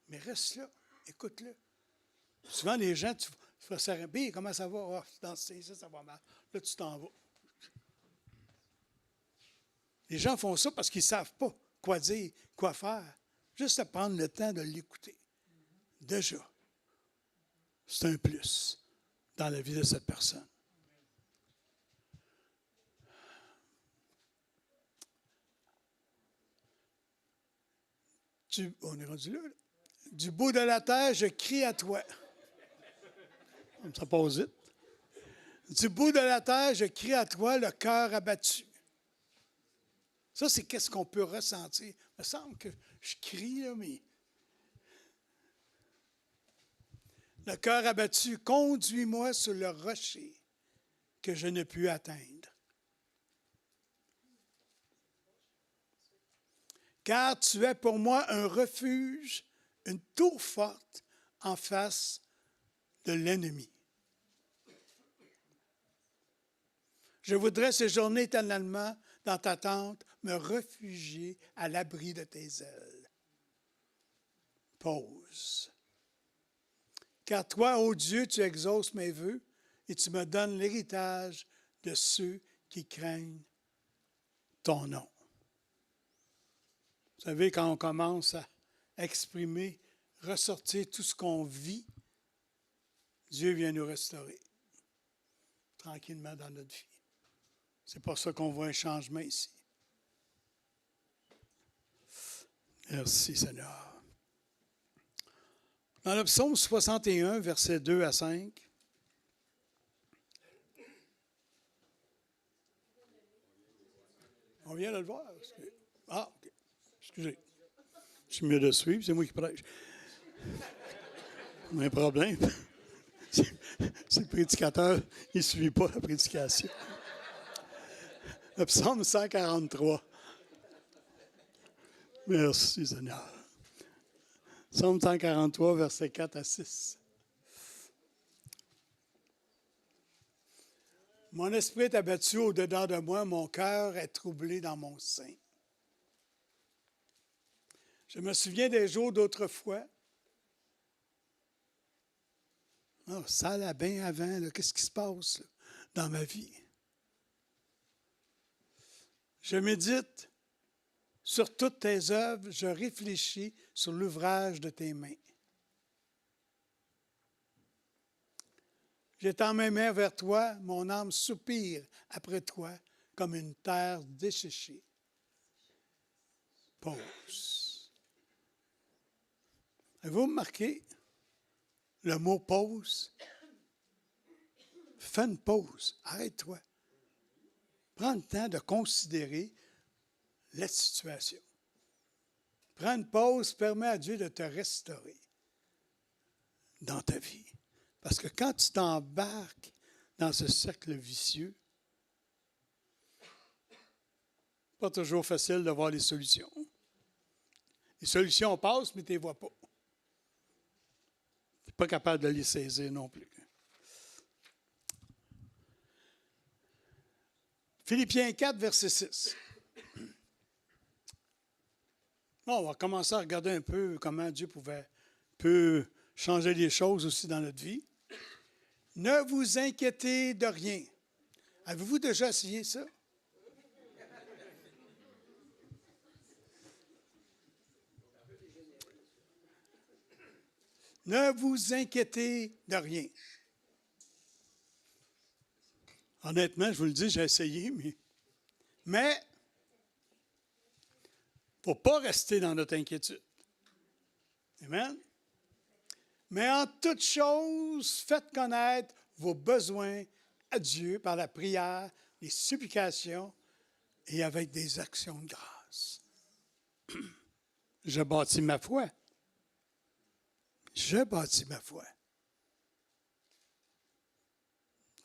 Speaker 4: Mais reste là, écoute-le. Souvent, les gens, tu vas s'arrêter, comment ça va? Oh, dans ça, ça va mal. Là, tu t'en vas. Les gens font ça parce qu'ils ne savent pas quoi dire, quoi faire. Juste à prendre le temps de l'écouter. Déjà, c'est un plus dans la vie de cette personne. On est rendu là. Du bout de la terre, je crie à toi. Ça passe vite. Du bout de la terre, je crie à toi, le cœur abattu. Ça, c'est qu'est-ce qu'on peut ressentir. Il me semble que je crie, là, mais... Le cœur abattu, conduis-moi sur le rocher que je ne puis atteindre. Car tu es pour moi un refuge, une tour forte en face de l'ennemi. Je voudrais séjourner éternellement dans ta tente, me réfugier à l'abri de tes ailes. Pause. Car toi, ô Dieu, tu exauces mes vœux et tu me donnes l'héritage de ceux qui craignent ton nom. Vous savez, quand on commence à exprimer, ressortir tout ce qu'on vit, Dieu vient nous restaurer tranquillement dans notre vie. C'est pour ça qu'on voit un changement ici. Merci Seigneur. Dans le psaume 61, versets 2 à 5, on vient de le voir. Ah, OK. Excusez. Je suis mieux de suivre, c'est moi qui prêche. On a un problème. C'est le prédicateur, il ne suit pas la prédication. Le psaume 143. Merci, Seigneur. Psaume 143, versets 4 à 6. Mon esprit est abattu au-dedans de moi, mon cœur est troublé dans mon sein. Je me souviens des jours d'autrefois. Oh, ça allait bien avant, là. Qu'est-ce qui se passe là, dans ma vie? Je médite sur toutes tes œuvres, je réfléchis sur l'ouvrage de tes mains. J'étends mes mains vers toi, mon âme soupire après toi comme une terre desséchée. Pause. Avez-vous remarqué le mot pause? Fais une pause, arrête-toi. Prends le temps de considérer la situation. Prends une pause, permets à Dieu de te restaurer dans ta vie. Parce que quand tu t'embarques dans ce cercle vicieux, pas toujours facile de voir les solutions. Les solutions passent, mais tu ne les vois pas. Tu n'es pas capable de les saisir non plus. Philippiens 4, verset 6. Bon, on va commencer à regarder un peu comment Dieu peut changer les choses aussi dans notre vie. Ne vous inquiétez de rien. Avez-vous déjà essayé ça? Ne vous inquiétez de rien. Honnêtement, je vous le dis, j'ai essayé, mais il ne faut pas rester dans notre inquiétude. Amen? Mais en toute chose, faites connaître vos besoins à Dieu par la prière, les supplications et avec des actions de grâce. Je bâtis ma foi. Je bâtis ma foi.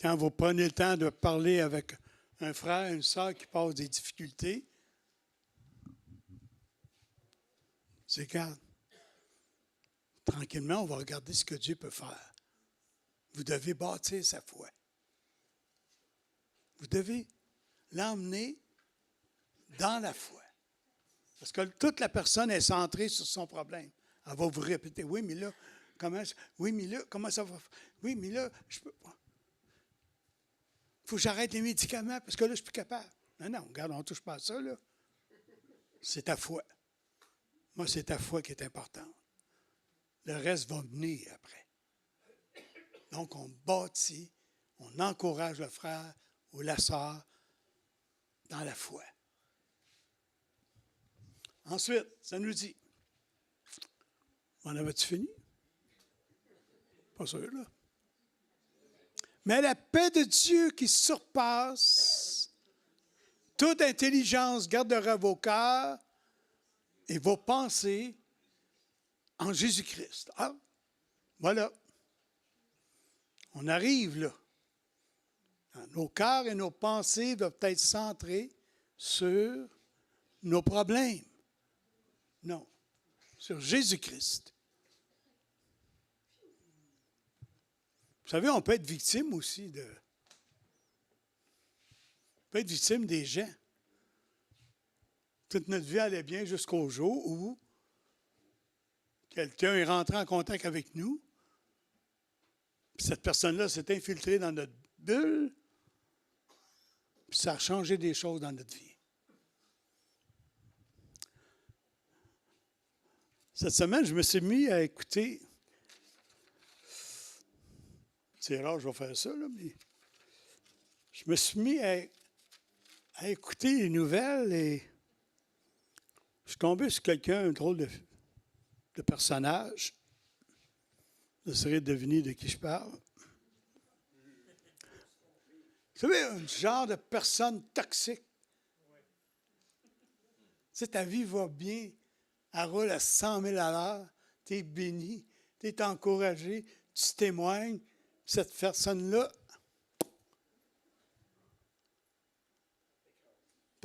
Speaker 4: Quand vous prenez le temps de parler avec un frère, une sœur qui passe des difficultés, c'est quand, tranquillement, on va regarder ce que Dieu peut faire. Vous devez bâtir sa foi. Vous devez l'emmener dans la foi. Parce que toute la personne est centrée sur son problème. Elle va vous répéter, oui, mais là, comment ça va? Oui, mais là, je peux pas. Il faut que j'arrête les médicaments parce que là, je ne suis plus capable. Non, regarde, on ne touche pas à ça, là. C'est ta foi. Moi, c'est ta foi qui est importante. Le reste va venir après. Donc, on bâtit, on encourage le frère ou la sœur dans la foi. Ensuite, ça nous dit, en avais-tu fini? Pas sûr, là. Mais la paix de Dieu qui surpasse toute intelligence gardera vos cœurs et vos pensées en Jésus-Christ. Ah, voilà. On arrive là. Nos cœurs et nos pensées doivent être centrés sur nos problèmes. Non, sur Jésus-Christ. Vous savez, on peut être victime aussi on peut être victime des gens. Toute notre vie allait bien jusqu'au jour où quelqu'un est rentré en contact avec nous, puis cette personne-là s'est infiltrée dans notre bulle, puis ça a changé des choses dans notre vie. Cette semaine, je me suis mis à écouter. C'est rare, je vais faire ça, là, mais je me suis mis à écouter les nouvelles et je suis tombé sur quelqu'un, un drôle de personnage. Vous essayerez de deviner de qui je parle. Vous savez, un genre de personne toxique. Tu sais, ta vie va bien, elle roule à 100 000 à l'heure, tu es béni, tu es encouragé, tu témoignes. Cette personne-là,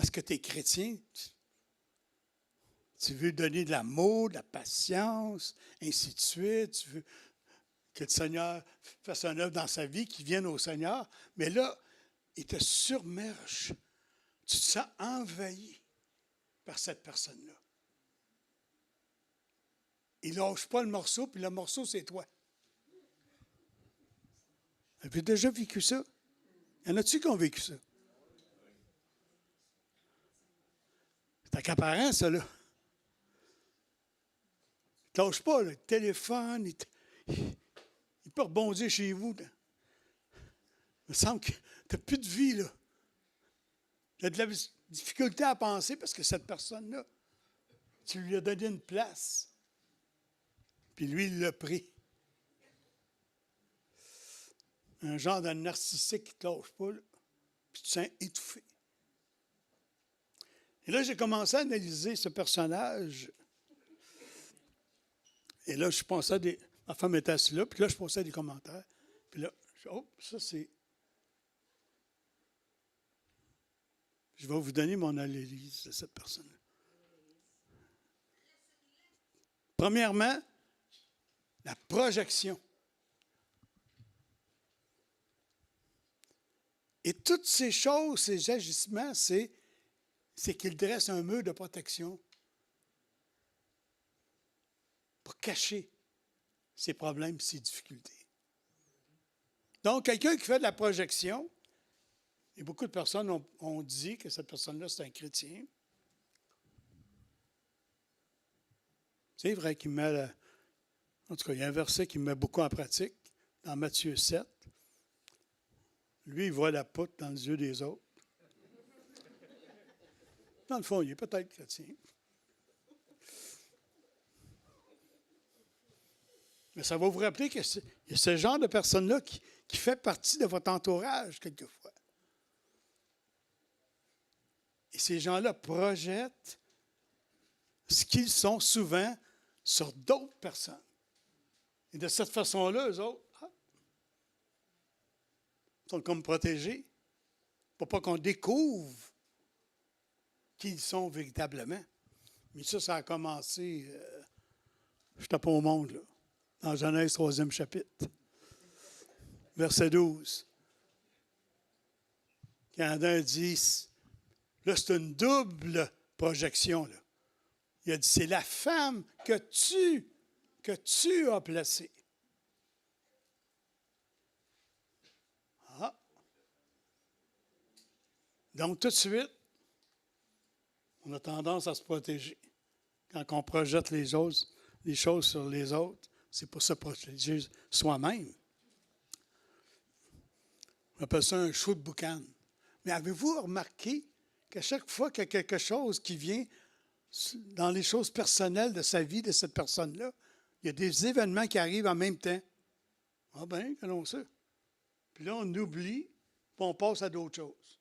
Speaker 4: parce que tu es chrétien, tu veux donner de l'amour, de la patience, ainsi de suite. Tu veux que le Seigneur fasse un œuvre dans sa vie, qu'il vienne au Seigneur. Mais là, il te surmerge. Tu te sens envahi par cette personne-là. Il ne lâche pas le morceau, puis le morceau, c'est toi. Avez-vous déjà vécu ça? Y en a-tu qui ont vécu ça? C'est accaparant, ça, là. Il ne lâche pas, là, le téléphone, il peut rebondir chez vous. Là. Il me semble que tu n'as plus de vie, là. Tu as de la difficulté à penser parce que cette personne-là, tu lui as donné une place. Puis lui, il l'a pris. Un genre de narcissique qui ne te lâche pas, là, puis tu te sens étouffé. Et là, j'ai commencé à analyser ce personnage. Et là, je pensais à des... Ma femme était assise là, puis là, je pensais à des commentaires. Puis là, ça, c'est... Je vais vous donner mon analyse de cette personne-là. Premièrement, la projection. Et toutes ces choses, ces agissements, c'est qu'il dresse un mur de protection pour cacher ses problèmes et ses difficultés. Donc, quelqu'un qui fait de la projection, et beaucoup de personnes ont dit que cette personne-là, c'est un chrétien. C'est vrai qu'il met, en tout cas, il y a un verset qui me met beaucoup en pratique, dans Matthieu 7. Lui, il voit la poutre dans les yeux des autres. Dans le fond, il est peut-être chrétien. Mais ça va vous rappeler qu'il y a ce genre de personne-là qui fait partie de votre entourage, quelquefois. Et ces gens-là projettent ce qu'ils sont souvent sur d'autres personnes. Et de cette façon-là, eux autres, sont comme protégés pour pas qu'on découvre qui ils sont véritablement. Mais ça a commencé, je n'étais pas au monde, là, dans Genèse 3e chapitre, verset 12. Quand Adam dit, là, c'est une double projection, là. Il a dit, c'est la femme que tu as placée. Ah. Donc, tout de suite, on a tendance à se protéger. Quand on projette les choses sur les autres, c'est pour se protéger soi-même. On appelle ça un chou de boucan. Mais avez-vous remarqué qu'à chaque fois qu'il y a quelque chose qui vient dans les choses personnelles de sa vie, de cette personne-là, il y a des événements qui arrivent en même temps. Ah bien, allons ça. Puis là, on oublie, puis on passe à d'autres choses.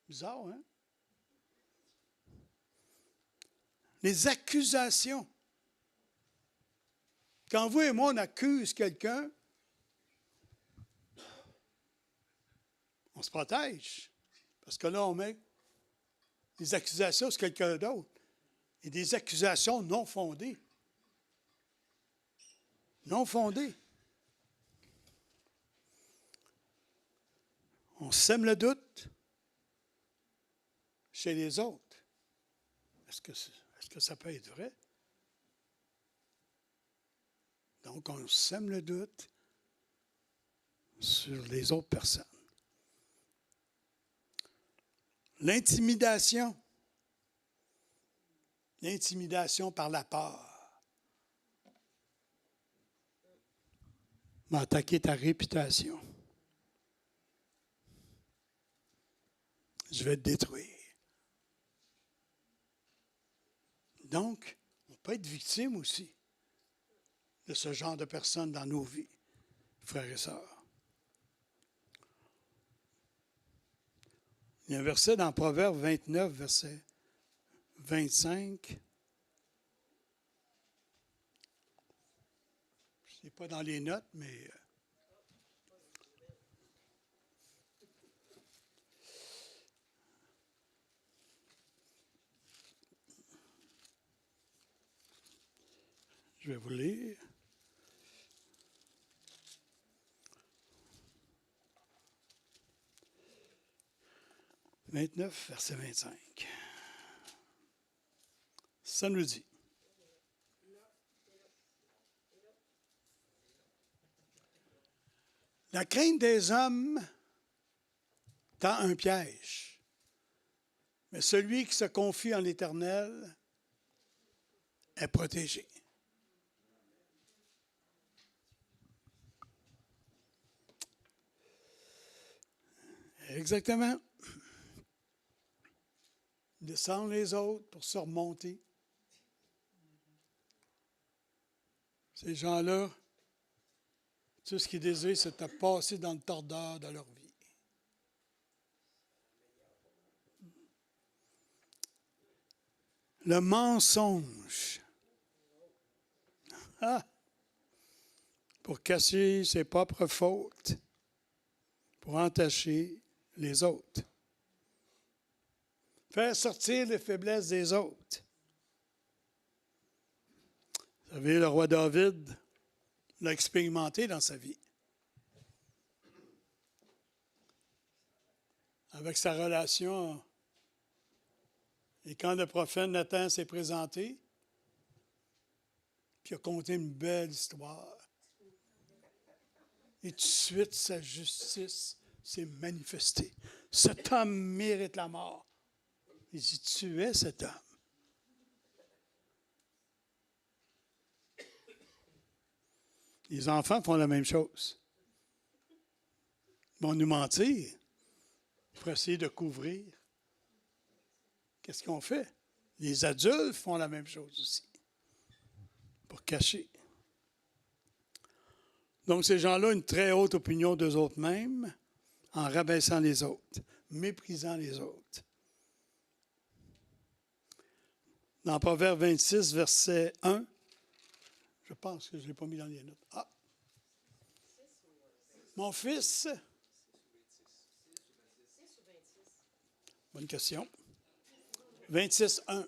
Speaker 4: Bizarre, hein? Les accusations. Quand vous et moi, on accuse quelqu'un, on se protège. Parce que là, on met des accusations sur quelqu'un d'autre. Et des accusations non fondées. Non fondées. On sème le doute chez les autres. Est-ce que ça peut être vrai? Donc, on sème le doute sur les autres personnes. L'intimidation. L'intimidation par la peur. M'attaquer ta réputation. Je vais te détruire. Donc, on peut être victime aussi de ce genre de personnes dans nos vies, frères et sœurs. Il y a un verset dans Proverbe 29, verset 25. Ce n'est pas dans les notes, mais... Je vais vous lire. « 29, verset 25. Ça nous dit. La crainte des hommes tend un piège, mais celui qui se confie en l'Éternel est protégé. Exactement. Descendre les autres pour se remonter. Ces gens-là, tout ce qu'ils désirent, c'est de passer dans le tordeur de leur vie. Le mensonge. Ah! Pour cacher ses propres fautes, pour entacher les autres. Faire sortir les faiblesses des autres. Vous savez, le roi David l'a expérimenté dans sa vie. Avec sa relation. Et quand le prophète Nathan s'est présenté, puis il a conté une belle histoire, et tout de suite, sa justice s'est manifestée. Cet homme mérite la mort. Il dit, tu es cet homme. Les enfants font la même chose. Ils vont nous mentir pour essayer de couvrir. Qu'est-ce qu'on fait? Les adultes font la même chose aussi, pour cacher. Donc, ces gens-là ont une très haute opinion d'eux autres mêmes, en rabaissant les autres, méprisant les autres. Dans Proverbe 26, verset 1, je pense que je ne l'ai pas mis dans les notes. Ah! Mon fils. Bonne question. 26, 1.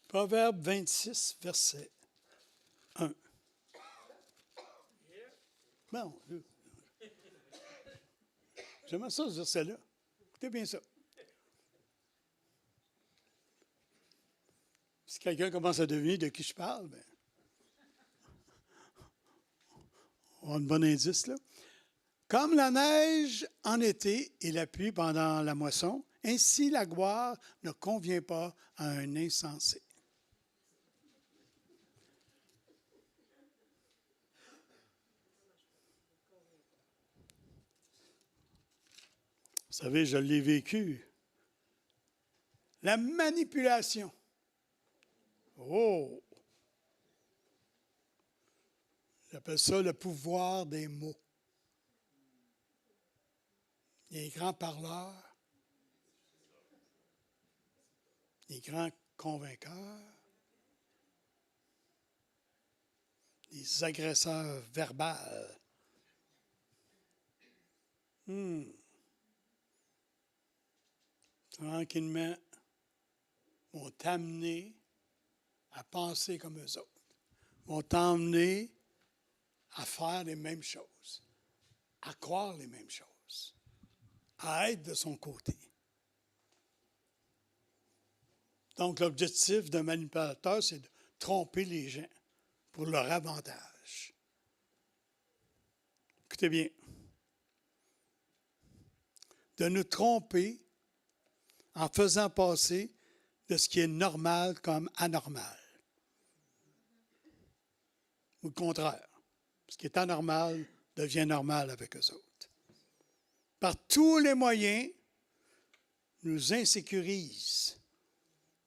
Speaker 4: Proverbe 26, verset 1. Bon, j'aime ça, ce verset-là. Écoutez bien ça. Si quelqu'un commence à deviner de qui je parle, bien, on a un bon indice, là. Comme la neige en été et la pluie pendant la moisson, ainsi la gloire ne convient pas à un insensé. Vous savez, je l'ai vécu. La manipulation. Oh! J'appelle ça le pouvoir des mots. Les grands parleurs, les grands convainceurs, les agresseurs verbaux. Tranquillement, vont t'amener à penser comme eux autres, vont t'emmener à faire les mêmes choses, à croire les mêmes choses, à être de son côté. Donc, l'objectif d'un manipulateur, c'est de tromper les gens pour leur avantage. Écoutez bien. De nous tromper en faisant passer de ce qui est normal comme anormal. Ou le contraire. Ce qui est anormal devient normal avec eux autres. Par tous les moyens, nous insécurisent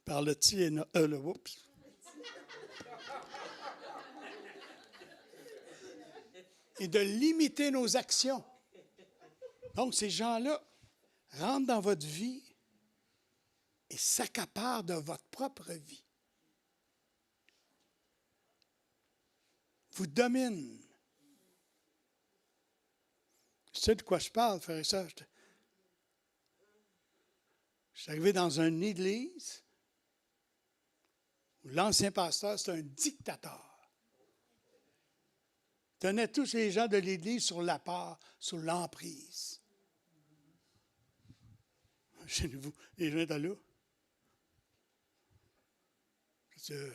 Speaker 4: par le et de limiter nos actions. Donc, ces gens-là rentrent dans votre vie et s'accaparent de votre propre vie. Vous dominent. Je sais de quoi je parle, frère et sœurs. Je suis arrivé dans une église où l'ancien pasteur, c'était un dictateur. Il tenait tous les gens de l'église sur la part, sur l'emprise. Chez vous, les gens étaient là. On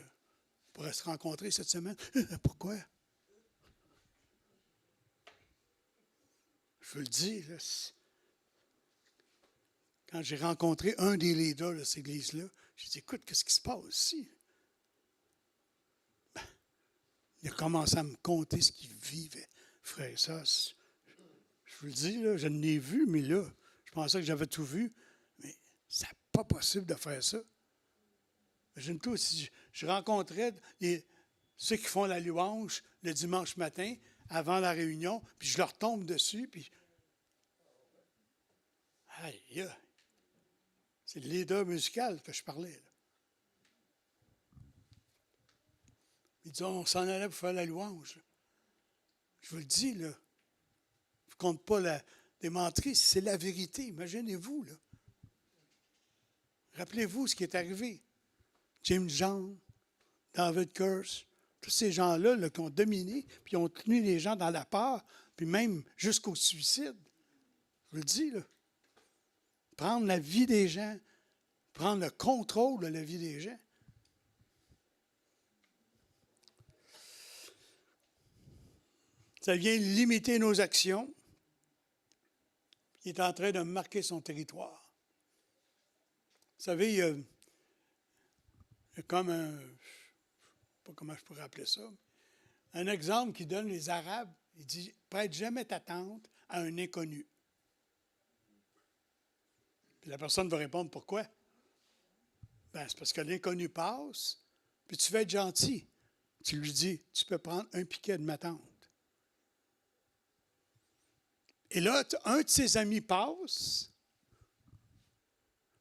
Speaker 4: pourrait se rencontrer cette semaine. Pourquoi? Je veux le dire, là, quand j'ai rencontré un des leaders de cette église-là, j'ai dit, écoute, qu'est-ce qui se passe ici? Ben, il a commencé à me conter ce qu'il vivait. Frère, ça, je vous le dis, là, je l'ai vu, mais là, je pensais que j'avais tout vu, mais c'est pas possible de faire ça. Imagine-toi, si je rencontrais ceux qui font la louange le dimanche matin, avant la réunion, puis je leur tombe dessus, puis... Aïe! C'est le leader musical que je parlais. Là. Il dit, on s'en allait pour faire la louange. Là. Je vous le dis, là. Je ne compte pas la démenterie, c'est la vérité. Imaginez-vous, là. Rappelez-vous ce qui est arrivé. Jim Jones, David Kurz, tous ces gens-là là, qui ont dominé, puis ont tenu les gens dans la peur, puis même jusqu'au suicide. Je vous le dis, là. Prendre la vie des gens, prendre le contrôle de la vie des gens. Ça vient limiter nos actions. Il est en train de marquer son territoire. Vous savez, il y a comme un, je ne sais pas comment je pourrais appeler ça, un exemple qui donne les Arabes. Il dit, prête jamais ta tente à un inconnu. Puis la personne va répondre, pourquoi? Ben, c'est parce que l'inconnu passe, puis tu veux être gentil. Tu lui dis, tu peux prendre un piquet de ma tante. Et là, un de ses amis passe.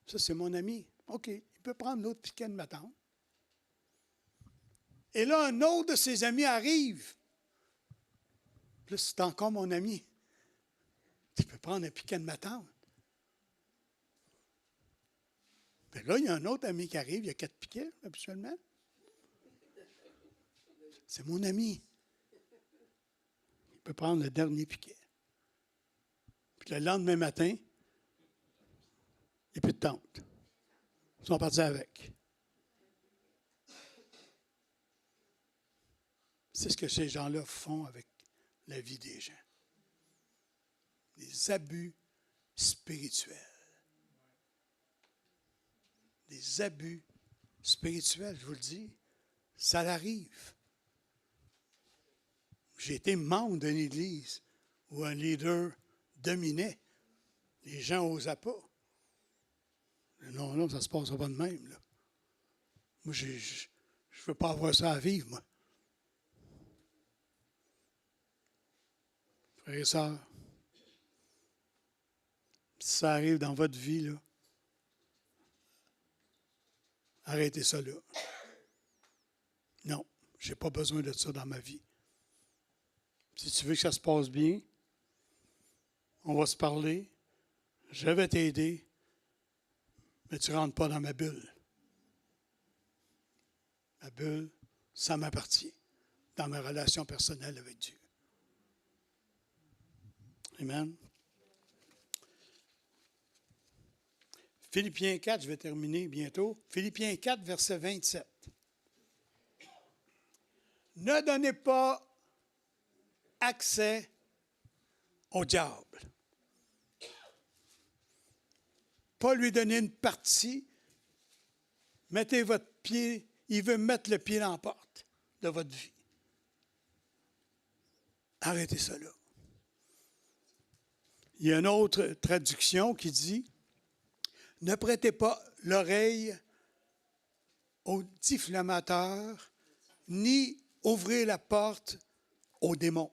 Speaker 4: Ça, c'est mon ami. OK, il peut prendre l'autre piquet de ma tante. Et là, un autre de ses amis arrive. Puis là, c'est encore mon ami. Tu peux prendre un piquet de ma tante. Puis là, il y a un autre ami qui arrive, il y a 4 piquets, habituellement. C'est mon ami. Il peut prendre le dernier piquet. Puis le lendemain matin, il n'y a plus de tente. Ils sont partis avec. C'est ce que ces gens-là font avec la vie des gens. Des abus spirituels. Des abus spirituels, je vous le dis, ça arrive. J'ai été membre d'une église où un leader dominait. Les gens n'osaient pas. Non, non, ça ne se passera pas de même. Là. Moi, je ne veux pas avoir ça à vivre, moi. Frères et sœurs, si ça arrive dans votre vie, là, arrêtez ça là. Non, je n'ai pas besoin de ça dans ma vie. Si tu veux que ça se passe bien, on va se parler, je vais t'aider, mais tu ne rentres pas dans ma bulle. Ma bulle, ça m'appartient dans ma relation personnelle avec Dieu. Amen. Philippiens 4, je vais terminer bientôt. Philippiens 4, verset 27. Ne donnez pas accès au diable. Pas lui donner une partie. Mettez votre pied, il veut mettre le pied dans la porte de votre vie. Arrêtez ça là. Il y a une autre traduction qui dit « Ne prêtez pas l'oreille aux diffamateurs, ni ouvrez la porte aux démons. »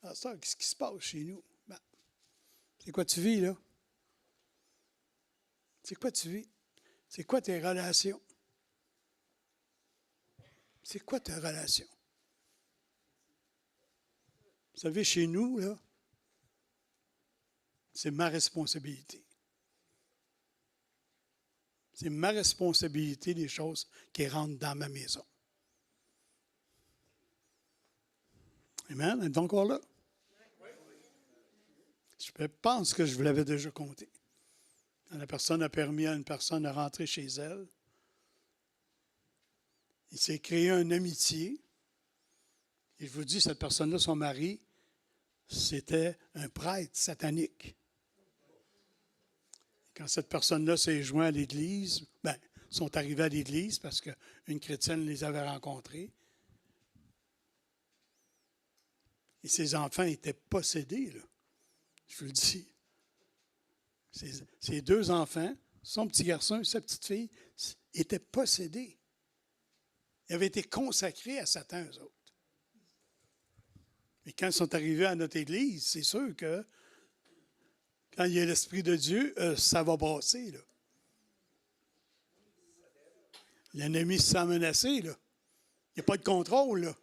Speaker 4: Alors ça, qu'est-ce qui se passe chez nous? Ben, c'est quoi tu vis, là? C'est quoi tu vis? C'est quoi tes relations? C'est quoi tes relations? Vous savez, chez nous, là, c'est ma responsabilité. C'est ma responsabilité des choses qui rentrent dans ma maison. Amen? Êtes-vous encore là? Je pense que je vous l'avais déjà compté. La personne a permis à une personne de rentrer chez elle. Il s'est créé une amitié. Et je vous dis, cette personne-là, son mari, c'était un prêtre satanique. Quand cette personne-là s'est jointe à l'Église, sont arrivés à l'Église parce qu'une chrétienne les avait rencontrés. Et ses enfants étaient possédés, là. Je vous le dis. Ses deux enfants, son petit garçon et sa petite fille, étaient possédés. Ils avaient été consacrés à Satan, eux autres. Et quand ils sont arrivés à notre Église, c'est sûr que quand il y a l'Esprit de Dieu, ça va brasser, là. L'ennemi se sent menacé, là. Il n'y a pas de contrôle, là.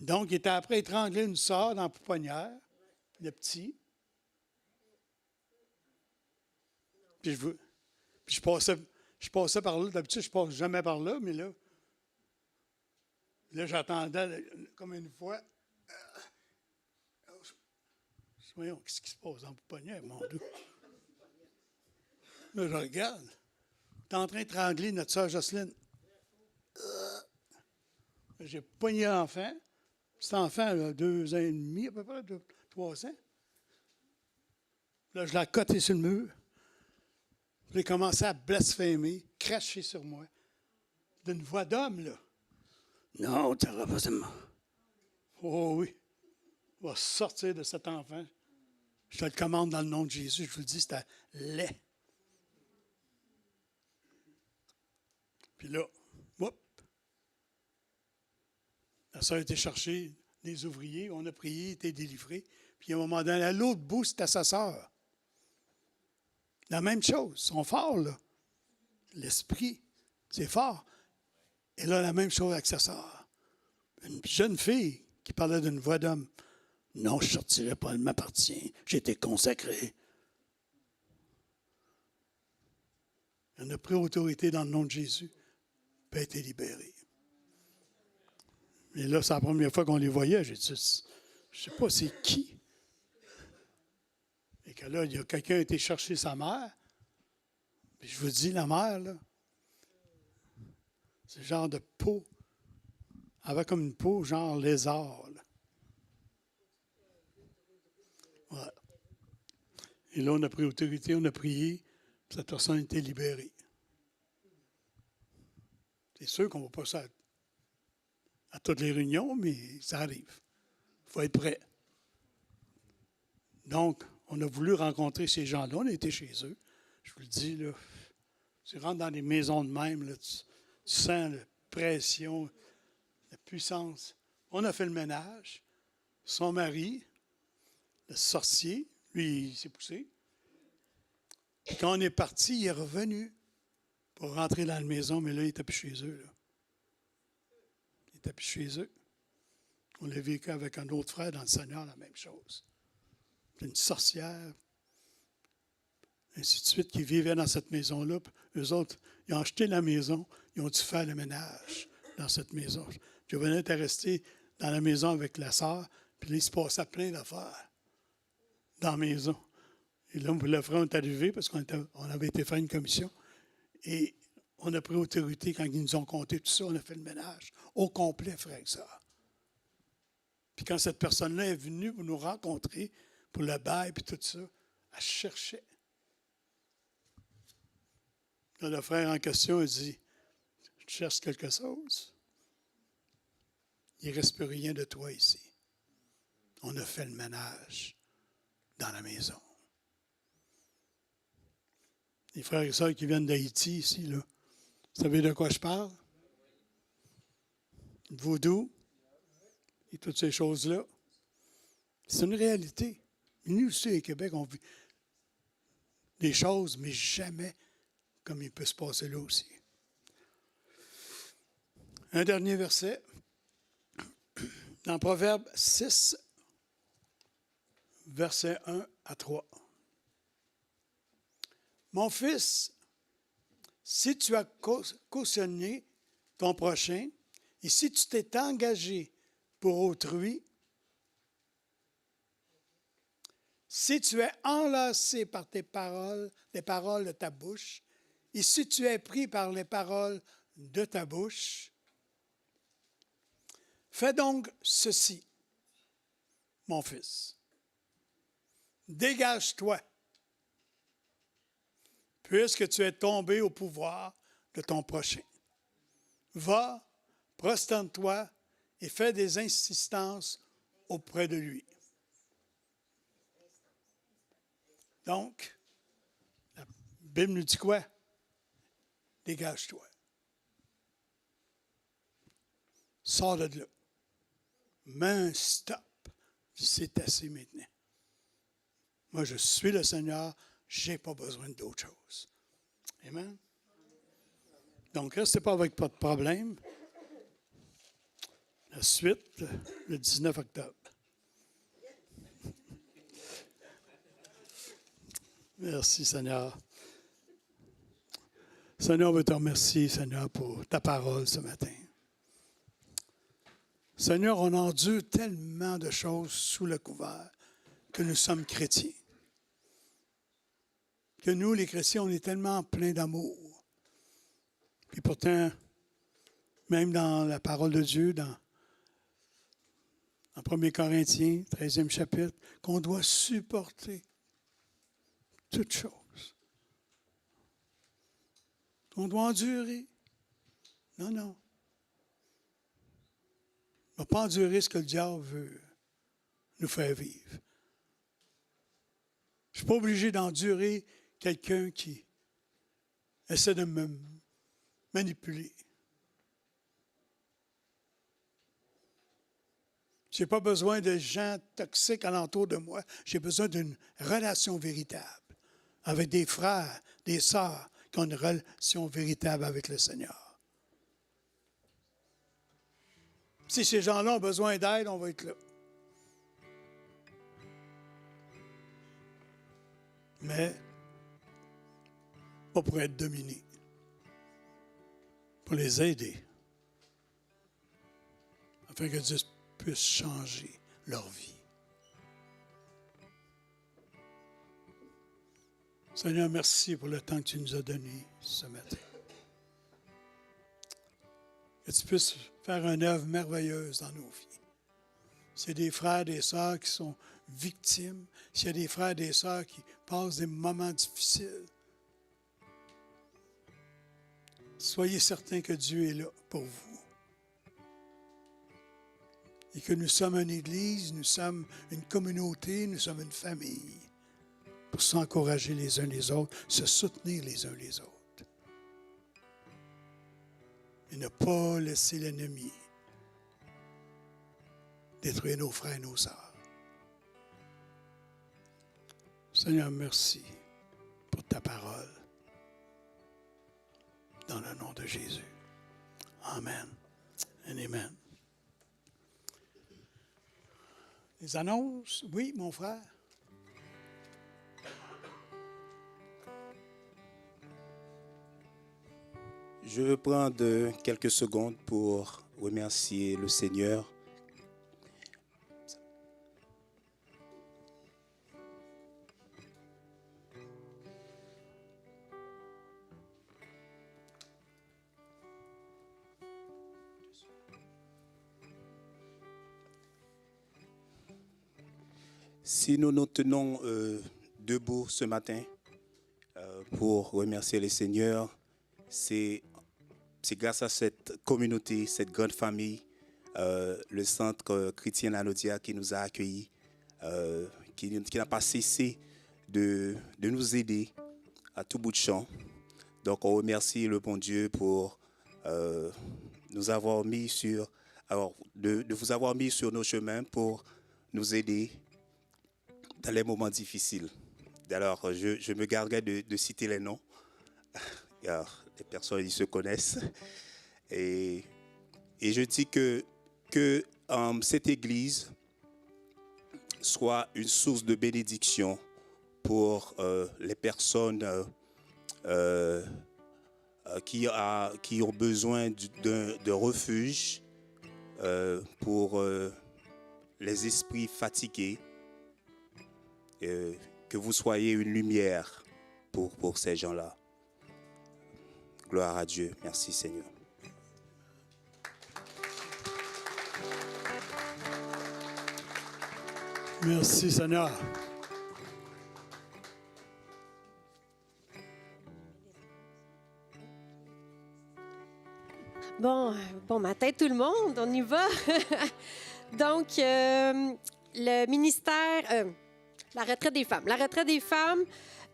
Speaker 4: Donc, il était après étranglé une sœur dans la pouponnière, le petit. Puis je passais par là. D'habitude, je ne passe jamais par là, mais là j'attendais comme une fois. Voyons, qu'est-ce qui se passe dans la pouponnière, mon Dieu? Là, je regarde. Tu es en train d'étrangler notre sœur Jocelyne. J'ai pogné l'enfant. Cet enfant, là, 2 ans et demi, à peu près, 3 ans. Là, je l'ai accoté sur le mur. Puis il a commencé à blasphémer, cracher sur moi. D'une voix d'homme, là. Non, tu n'auras pas ça. Oh oui. On va sortir de cet enfant. Je te le commande dans le nom de Jésus. Je vous le dis, c'était laid. Puis là, hop, la sœur a été chercher des ouvriers. On a prié, il était délivré. Puis à un moment donné, à l'autre bout, c'était sa sœur. La même chose. Ils sont forts, là. L'esprit, c'est fort. Et là, la même chose avec sa sœur. Une jeune fille qui parlait d'une voix d'homme. Non, je ne sortirai pas, elle m'appartient. J'ai été consacré. On a pris autorité dans le nom de Jésus, puis a été libéré. Et là, c'est la première fois qu'on les voyait. J'ai dit, je ne sais pas c'est qui. Et que là, il y a quelqu'un qui a été chercher sa mère. Puis je vous dis, la mère, là, c'est le genre de peau. Elle avait comme une peau genre lézard, là. Ouais. Et là, on a pris autorité, on a prié, puis cette personne a été libérée. C'est sûr qu'on ne va pas ça à toutes les réunions, mais ça arrive. Il faut être prêt. Donc, on a voulu rencontrer ces gens-là, on a été chez eux. Je vous le dis, là, tu rentres dans les maisons de même, là, tu sens la pression, la puissance. On a fait le ménage. Son mari, le sorcier, lui, il s'est poussé. Puis quand on est parti, il est revenu pour rentrer dans la maison, mais là, il n'était plus chez eux. Là. Il n'était plus chez eux. On l'a vécu avec un autre frère dans le Seigneur, la même chose. Une sorcière, ainsi de suite, qui vivait dans cette maison-là. Eux autres, ils ont acheté la maison, ils ont dû faire le ménage dans cette maison. Giovanni était resté dans la maison avec la sœur, puis là, il se passait plein d'affaires dans la maison. Et là, le frère est arrivé parce qu'on avait été faire une commission. Et on a pris autorité quand ils nous ont compté tout ça. On a fait le ménage au complet, frère et sœur. Puis quand cette personne-là est venue pour nous rencontrer, pour le bail et tout ça, elle cherchait. Là, le frère en question a dit, « Tu cherches quelque chose? Il ne reste plus rien de toi ici. » On a fait le ménage dans la maison. Les frères et sœurs qui viennent d'Haïti ici, là, vous savez de quoi je parle? Le vaudou et toutes ces choses-là. C'est une réalité. Nous aussi, au Québec, on vit des choses, mais jamais comme il peut se passer là aussi. Un dernier verset. Dans Proverbe 6, versets 1 à 3. Mon fils, si tu as cautionné ton prochain et si tu t'es engagé pour autrui, si tu es enlacé par tes paroles, les paroles de ta bouche, et si tu es pris par les paroles de ta bouche, fais donc ceci, mon fils. Dégage-toi, puisque tu es tombé au pouvoir de ton prochain. Va, prosterne-toi et fais des insistances auprès de lui. Donc, la Bible nous dit quoi? Dégage-toi. Sors de là. Mets un stop. C'est assez maintenant. Moi, je suis le Seigneur. Je n'ai pas besoin d'autre chose. Amen. Donc, restez pas avec pas de problème. La suite, le 19 octobre. Merci, Seigneur. Seigneur, on veut te remercier, Seigneur, pour ta parole ce matin. Seigneur, on endure tellement de choses sous le couvert que nous sommes chrétiens. Que nous, les chrétiens, on est tellement pleins d'amour. Puis pourtant, même dans la parole de Dieu, dans 1 Corinthiens, 13e chapitre, qu'on doit supporter toutes choses. On doit endurer. Non, non. On ne va pas endurer ce que le diable veut nous faire vivre. Je ne suis pas obligé d'endurer quelqu'un qui essaie de me manipuler. Je n'ai pas besoin de gens toxiques alentour de moi. J'ai besoin d'une relation véritable avec des frères, des sœurs qui ont une relation véritable avec le Seigneur. Si ces gens-là ont besoin d'aide, on va être là. Mais pas pour être dominé, pour les aider, afin que Dieu puisse changer leur vie. Seigneur, merci pour le temps que tu nous as donné ce matin. Que tu puisses faire une œuvre merveilleuse dans nos vies. C'est des frères, des sœurs qui sont victimes. S'il y a des frères, des sœurs qui passent des moments difficiles, soyez certains que Dieu est là pour vous. Et que nous sommes une église, nous sommes une communauté, nous sommes une famille. Pour s'encourager les uns les autres, se soutenir les uns les autres. Et ne pas laisser l'ennemi détruire nos frères et nos sœurs. Seigneur, merci pour ta parole. Dans le nom de Jésus. Amen. Et amen. Les annonces? Oui, mon frère.
Speaker 7: Je veux prendre quelques secondes pour remercier le Seigneur. Si nous nous tenons debout ce matin pour remercier le Seigneur, c'est grâce à cette communauté, cette grande famille, le centre chrétien Lanodia qui nous a accueillis, qui n'a pas cessé de nous aider à tout bout de champ. Donc on remercie le bon Dieu pour nous avoir mis sur, de vous avoir mis sur nos chemins pour nous aider dans les moments difficiles. Alors je me garderai de citer les noms. Alors, les personnes ils se connaissent. Et je dis que cette église soit une source de bénédiction pour les personnes qui ont besoin de refuge, pour les esprits fatigués, que vous soyez une lumière pour ces gens-là. Gloire à Dieu. Merci Seigneur.
Speaker 4: Merci Seigneur.
Speaker 8: Bon matin tout le monde, on y va. Donc, le ministère, la retraite des femmes. La retraite des femmes,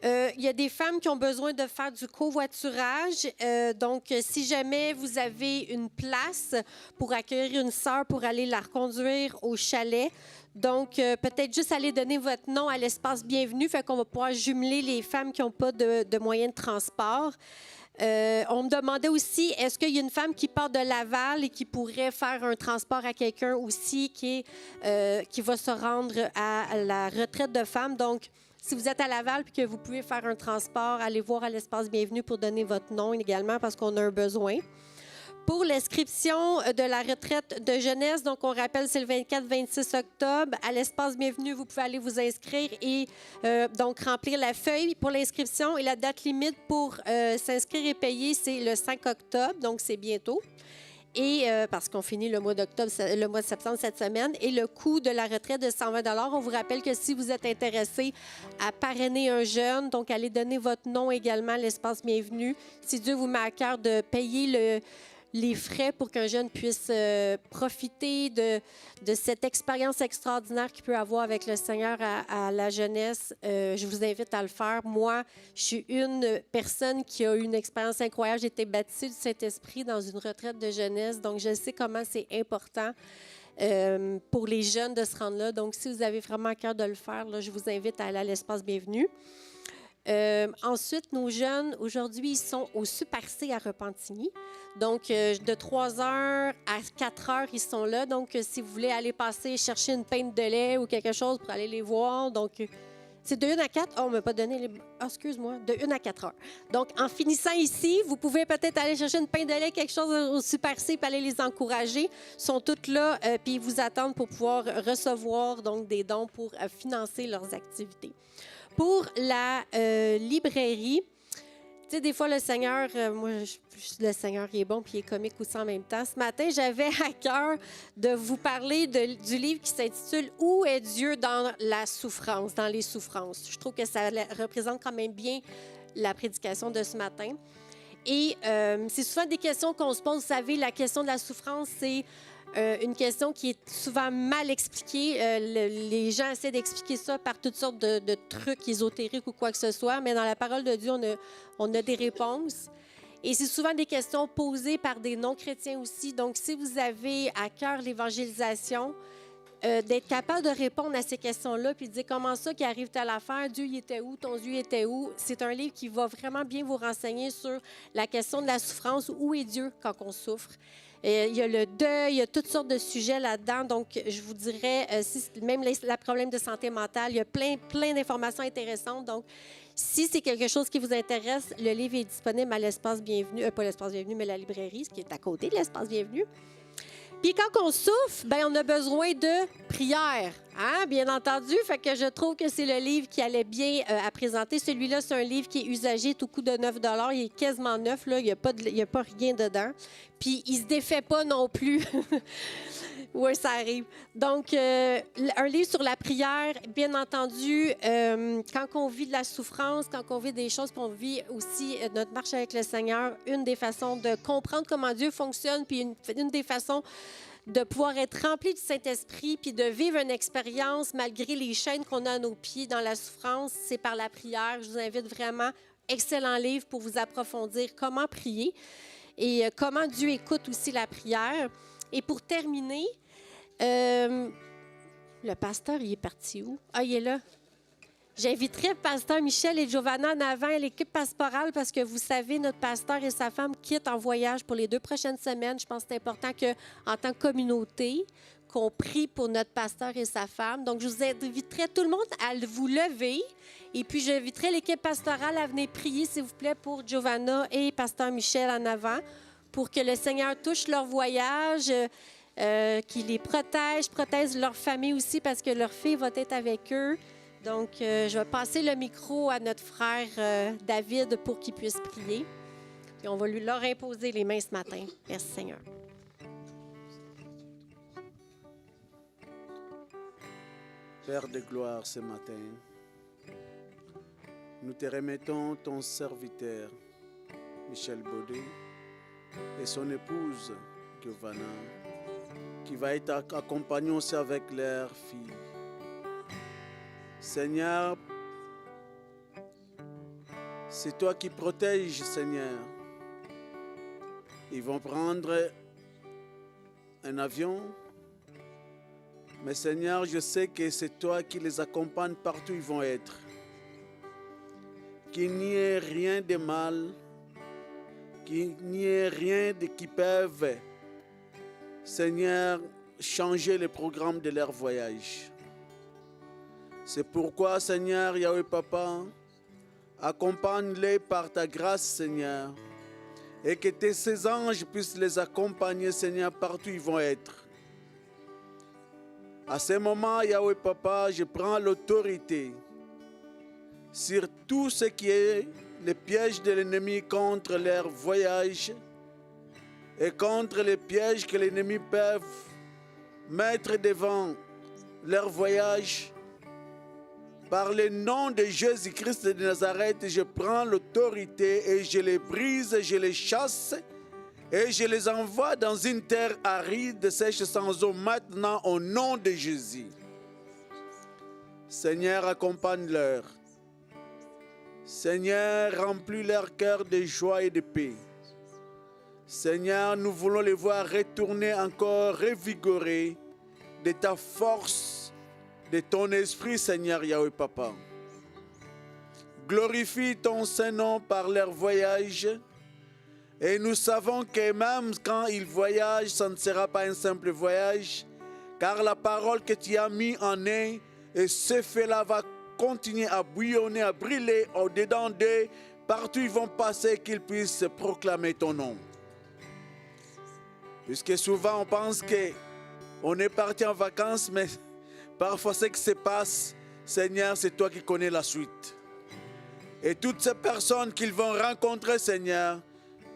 Speaker 8: il y a des femmes qui ont besoin de faire du covoiturage. Donc, si jamais vous avez une place pour accueillir une sœur pour aller la reconduire au chalet, donc peut-être juste aller donner votre nom à l'espace bienvenue, fait qu'on va pouvoir jumeler les femmes qui n'ont pas de moyens de transport. On me demandait aussi, est-ce qu'il y a une femme qui part de Laval et qui pourrait faire un transport à quelqu'un aussi qui va se rendre à la retraite de femmes. Donc, si vous êtes à Laval et que vous pouvez faire un transport, allez voir à l'espace bienvenue pour donner votre nom également parce qu'on a un besoin. Pour l'inscription de la retraite de jeunesse, donc on rappelle, c'est le 24-26 octobre. À l'espace bienvenue, vous pouvez aller vous inscrire et donc remplir la feuille pour l'inscription. Et la date limite pour s'inscrire et payer, c'est le 5 octobre, donc c'est bientôt. Et parce qu'on finit le mois d'octobre, le mois de septembre cette semaine. Et le coût de la retraite de 120 $. On vous rappelle que si vous êtes intéressé à parrainer un jeune, donc allez donner votre nom également à l'espace bienvenue. Si Dieu vous met à cœur de payer les frais pour qu'un jeune puisse profiter de cette expérience extraordinaire qu'il peut avoir avec le Seigneur à la jeunesse, je vous invite à le faire. Moi, je suis une personne qui a eu une expérience incroyable. J'ai été baptisée du Saint-Esprit dans une retraite de jeunesse, donc je sais comment c'est important pour les jeunes de se rendre là. Donc, si vous avez vraiment à cœur de le faire, là, je vous invite à aller à l'espace bienvenue. Ensuite, nos jeunes, aujourd'hui, ils sont au Super C à Repentigny. Donc, de 3 heures à 4 heures, ils sont là. Donc, si vous voulez aller passer chercher une pinte de lait ou quelque chose pour aller les voir, donc c'est de 1 à 4. Oh, on ne m'a pas donné les... Oh, excuse-moi, de 1 à 4 heures. Donc, en finissant ici, vous pouvez peut-être aller chercher une pinte de lait, quelque chose au Super C, puis aller les encourager. Ils sont toutes là, puis ils vous attendent pour pouvoir recevoir donc, des dons pour financer leurs activités. Pour la librairie, tu sais, des fois, le Seigneur, le Seigneur, il est bon puis il est comique aussi en même temps. Ce matin, j'avais à cœur de vous parler du livre qui s'intitule « Où est Dieu dans la souffrance, dans les souffrances ». Je trouve que ça représente quand même bien la prédication de ce matin. Et c'est souvent des questions qu'on se pose. Vous savez, la question de la souffrance, c'est une question qui est souvent mal expliquée. Les gens essaient d'expliquer ça par toutes sortes de trucs ésotériques ou quoi que ce soit, mais dans la parole de Dieu, on a des réponses. Et c'est souvent des questions posées par des non-chrétiens aussi. Donc, si vous avez à cœur l'évangélisation, d'être capable de répondre à ces questions-là, puis de dire comment ça qui arrive telle affaire, Dieu il était où, ton Dieu était où, c'est un livre qui va vraiment bien vous renseigner sur la question de la souffrance, où est Dieu quand on souffre. Il y a le deuil, il y a toutes sortes de sujets là-dedans. Donc, je vous dirais, même les problèmes de santé mentale, il y a plein d'informations intéressantes. Donc, si c'est quelque chose qui vous intéresse, le livre est disponible à l'espace bienvenu, pas l'espace bienvenu, mais la librairie, ce qui est à côté de l'espace bienvenu. Puis quand on souffre, ben on a besoin de prière, hein? Bien entendu. Fait que je trouve que c'est le livre qui allait bien à présenter. Celui-là, c'est un livre qui est usagé tout coût de 9 $. Il est quasiment neuf, là. Il n'y a pas rien dedans. Puis il ne se défait pas non plus. Oui, ça arrive. Donc, un livre sur la prière, bien entendu, quand on vit de la souffrance, quand on vit des choses, puis on vit aussi notre marche avec le Seigneur, une des façons de comprendre comment Dieu fonctionne, puis une des façons de pouvoir être rempli du Saint-Esprit, puis de vivre une expérience malgré les chaînes qu'on a à nos pieds dans la souffrance, c'est par la prière. Je vous invite vraiment, excellent livre pour vous approfondir comment prier et comment Dieu écoute aussi la prière. Et pour terminer, le pasteur, il est parti où? Ah, il est là. J'inviterai le pasteur Michel et Giovanna en avant à l'équipe pastorale parce que vous savez, notre pasteur et sa femme quittent en voyage pour les 2 prochaines semaines. Je pense que c'est important qu'en tant que communauté, qu'on prie pour notre pasteur et sa femme. Donc, je vous inviterai tout le monde à vous lever. Et puis, j'inviterai l'équipe pastorale à venir prier, s'il vous plaît, pour Giovanna et pasteur Michel en avant, pour que le Seigneur touche leur voyage, qu'il les protège leur famille aussi, parce que leur fille va être avec eux. Donc, je vais passer le micro à notre frère David pour qu'il puisse prier. Puis on va leur imposer les mains ce matin. Merci, Seigneur.
Speaker 9: Père de gloire, ce matin, nous te remettons ton serviteur, Michel Baudet, et son épouse, Giovanna, qui va être accompagnée aussi avec leur fille. Seigneur, c'est toi qui protèges, Seigneur. Ils vont prendre un avion. Mais Seigneur, je sais que c'est toi qui les accompagne partout où ils vont être. Qu'il n'y ait rien de mal, qu'il n'y ait rien qui peuvent, Seigneur, changer le programme de leur voyage. C'est pourquoi, Seigneur, Yahweh Papa, accompagne-les par ta grâce, Seigneur, et que ces anges puissent les accompagner, Seigneur, partout où ils vont être. À ce moment, Yahweh Papa, je prends l'autorité sur tout ce qui est le piège de l'ennemi contre leur voyage et contre les pièges que l'ennemi peut mettre devant leur voyage. Par le nom de Jésus-Christ de Nazareth, je prends l'autorité et je les brise, je les chasse et je les envoie dans une terre aride, sèche sans eau maintenant au nom de Jésus. Seigneur, accompagne-leur. Seigneur, remplis leur cœur de joie et de paix. Seigneur, nous voulons les voir retourner encore revigorés de ta force, de ton esprit, Seigneur Yahweh Papa. Glorifie ton Saint-Nom par leur voyage. Et nous savons que même quand ils voyagent, ça ne sera pas un simple voyage, car la parole que tu as mis en eux, et ce fait-là va continuer à bouillonner, à brûler au-dedans d'eux, partout où ils vont passer, qu'ils puissent proclamer ton nom. Puisque souvent on pense qu'on est parti en vacances, mais parfois ce qui se passe, Seigneur, c'est toi qui connais la suite. Et toutes ces personnes qu'ils vont rencontrer, Seigneur,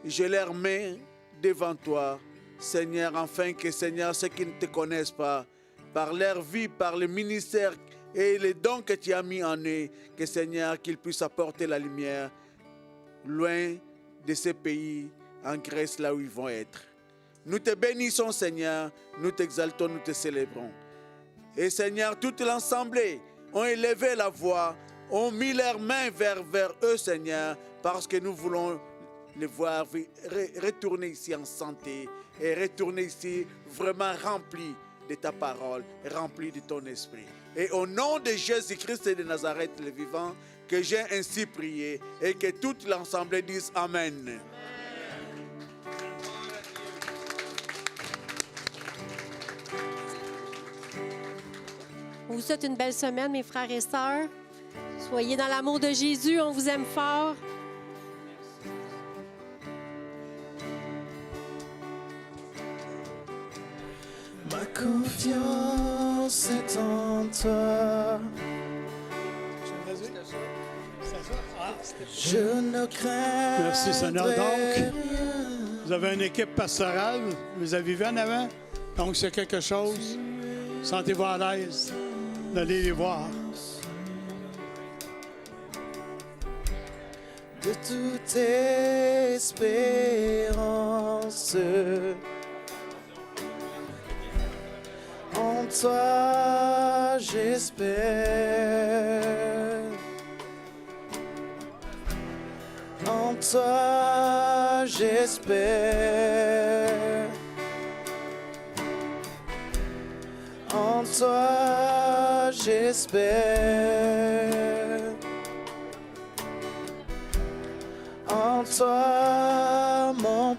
Speaker 9: je les mets devant toi, Seigneur, afin que, Seigneur, ceux qui ne te connaissent pas, par leur vie, par le ministère et les dons que tu as mis en eux, que, Seigneur, qu'ils puissent apporter la lumière loin de ces pays, en Grèce, là où ils vont être. Nous te bénissons, Seigneur, nous t'exaltons, nous te célébrons. Et, Seigneur, toute l'assemblée ont élevé la voix, ont mis leurs mains vers eux, Seigneur, parce que nous voulons les voir retourner ici en santé et retourner ici vraiment remplis de ta parole, remplis de ton esprit. Et au nom de Jésus-Christ de Nazareth, le vivant, que j'ai ainsi prié et que toute l'assemblée dise Amen.
Speaker 8: On vous souhaite une belle semaine, mes frères et sœurs. Soyez dans l'amour de Jésus, on vous aime fort.
Speaker 2: Ma confiance est en toi. Je ne crains
Speaker 4: Merci Seigneur. Donc,
Speaker 2: rien.
Speaker 4: vous avez une équipe pastorale, vous avez vu en avant. Donc, c'est quelque chose. Sentez-vous à l'aise d'aller les voir.
Speaker 2: De toute espérance, en toi j'espère, en toi j'espère, en toi j'espère, en toi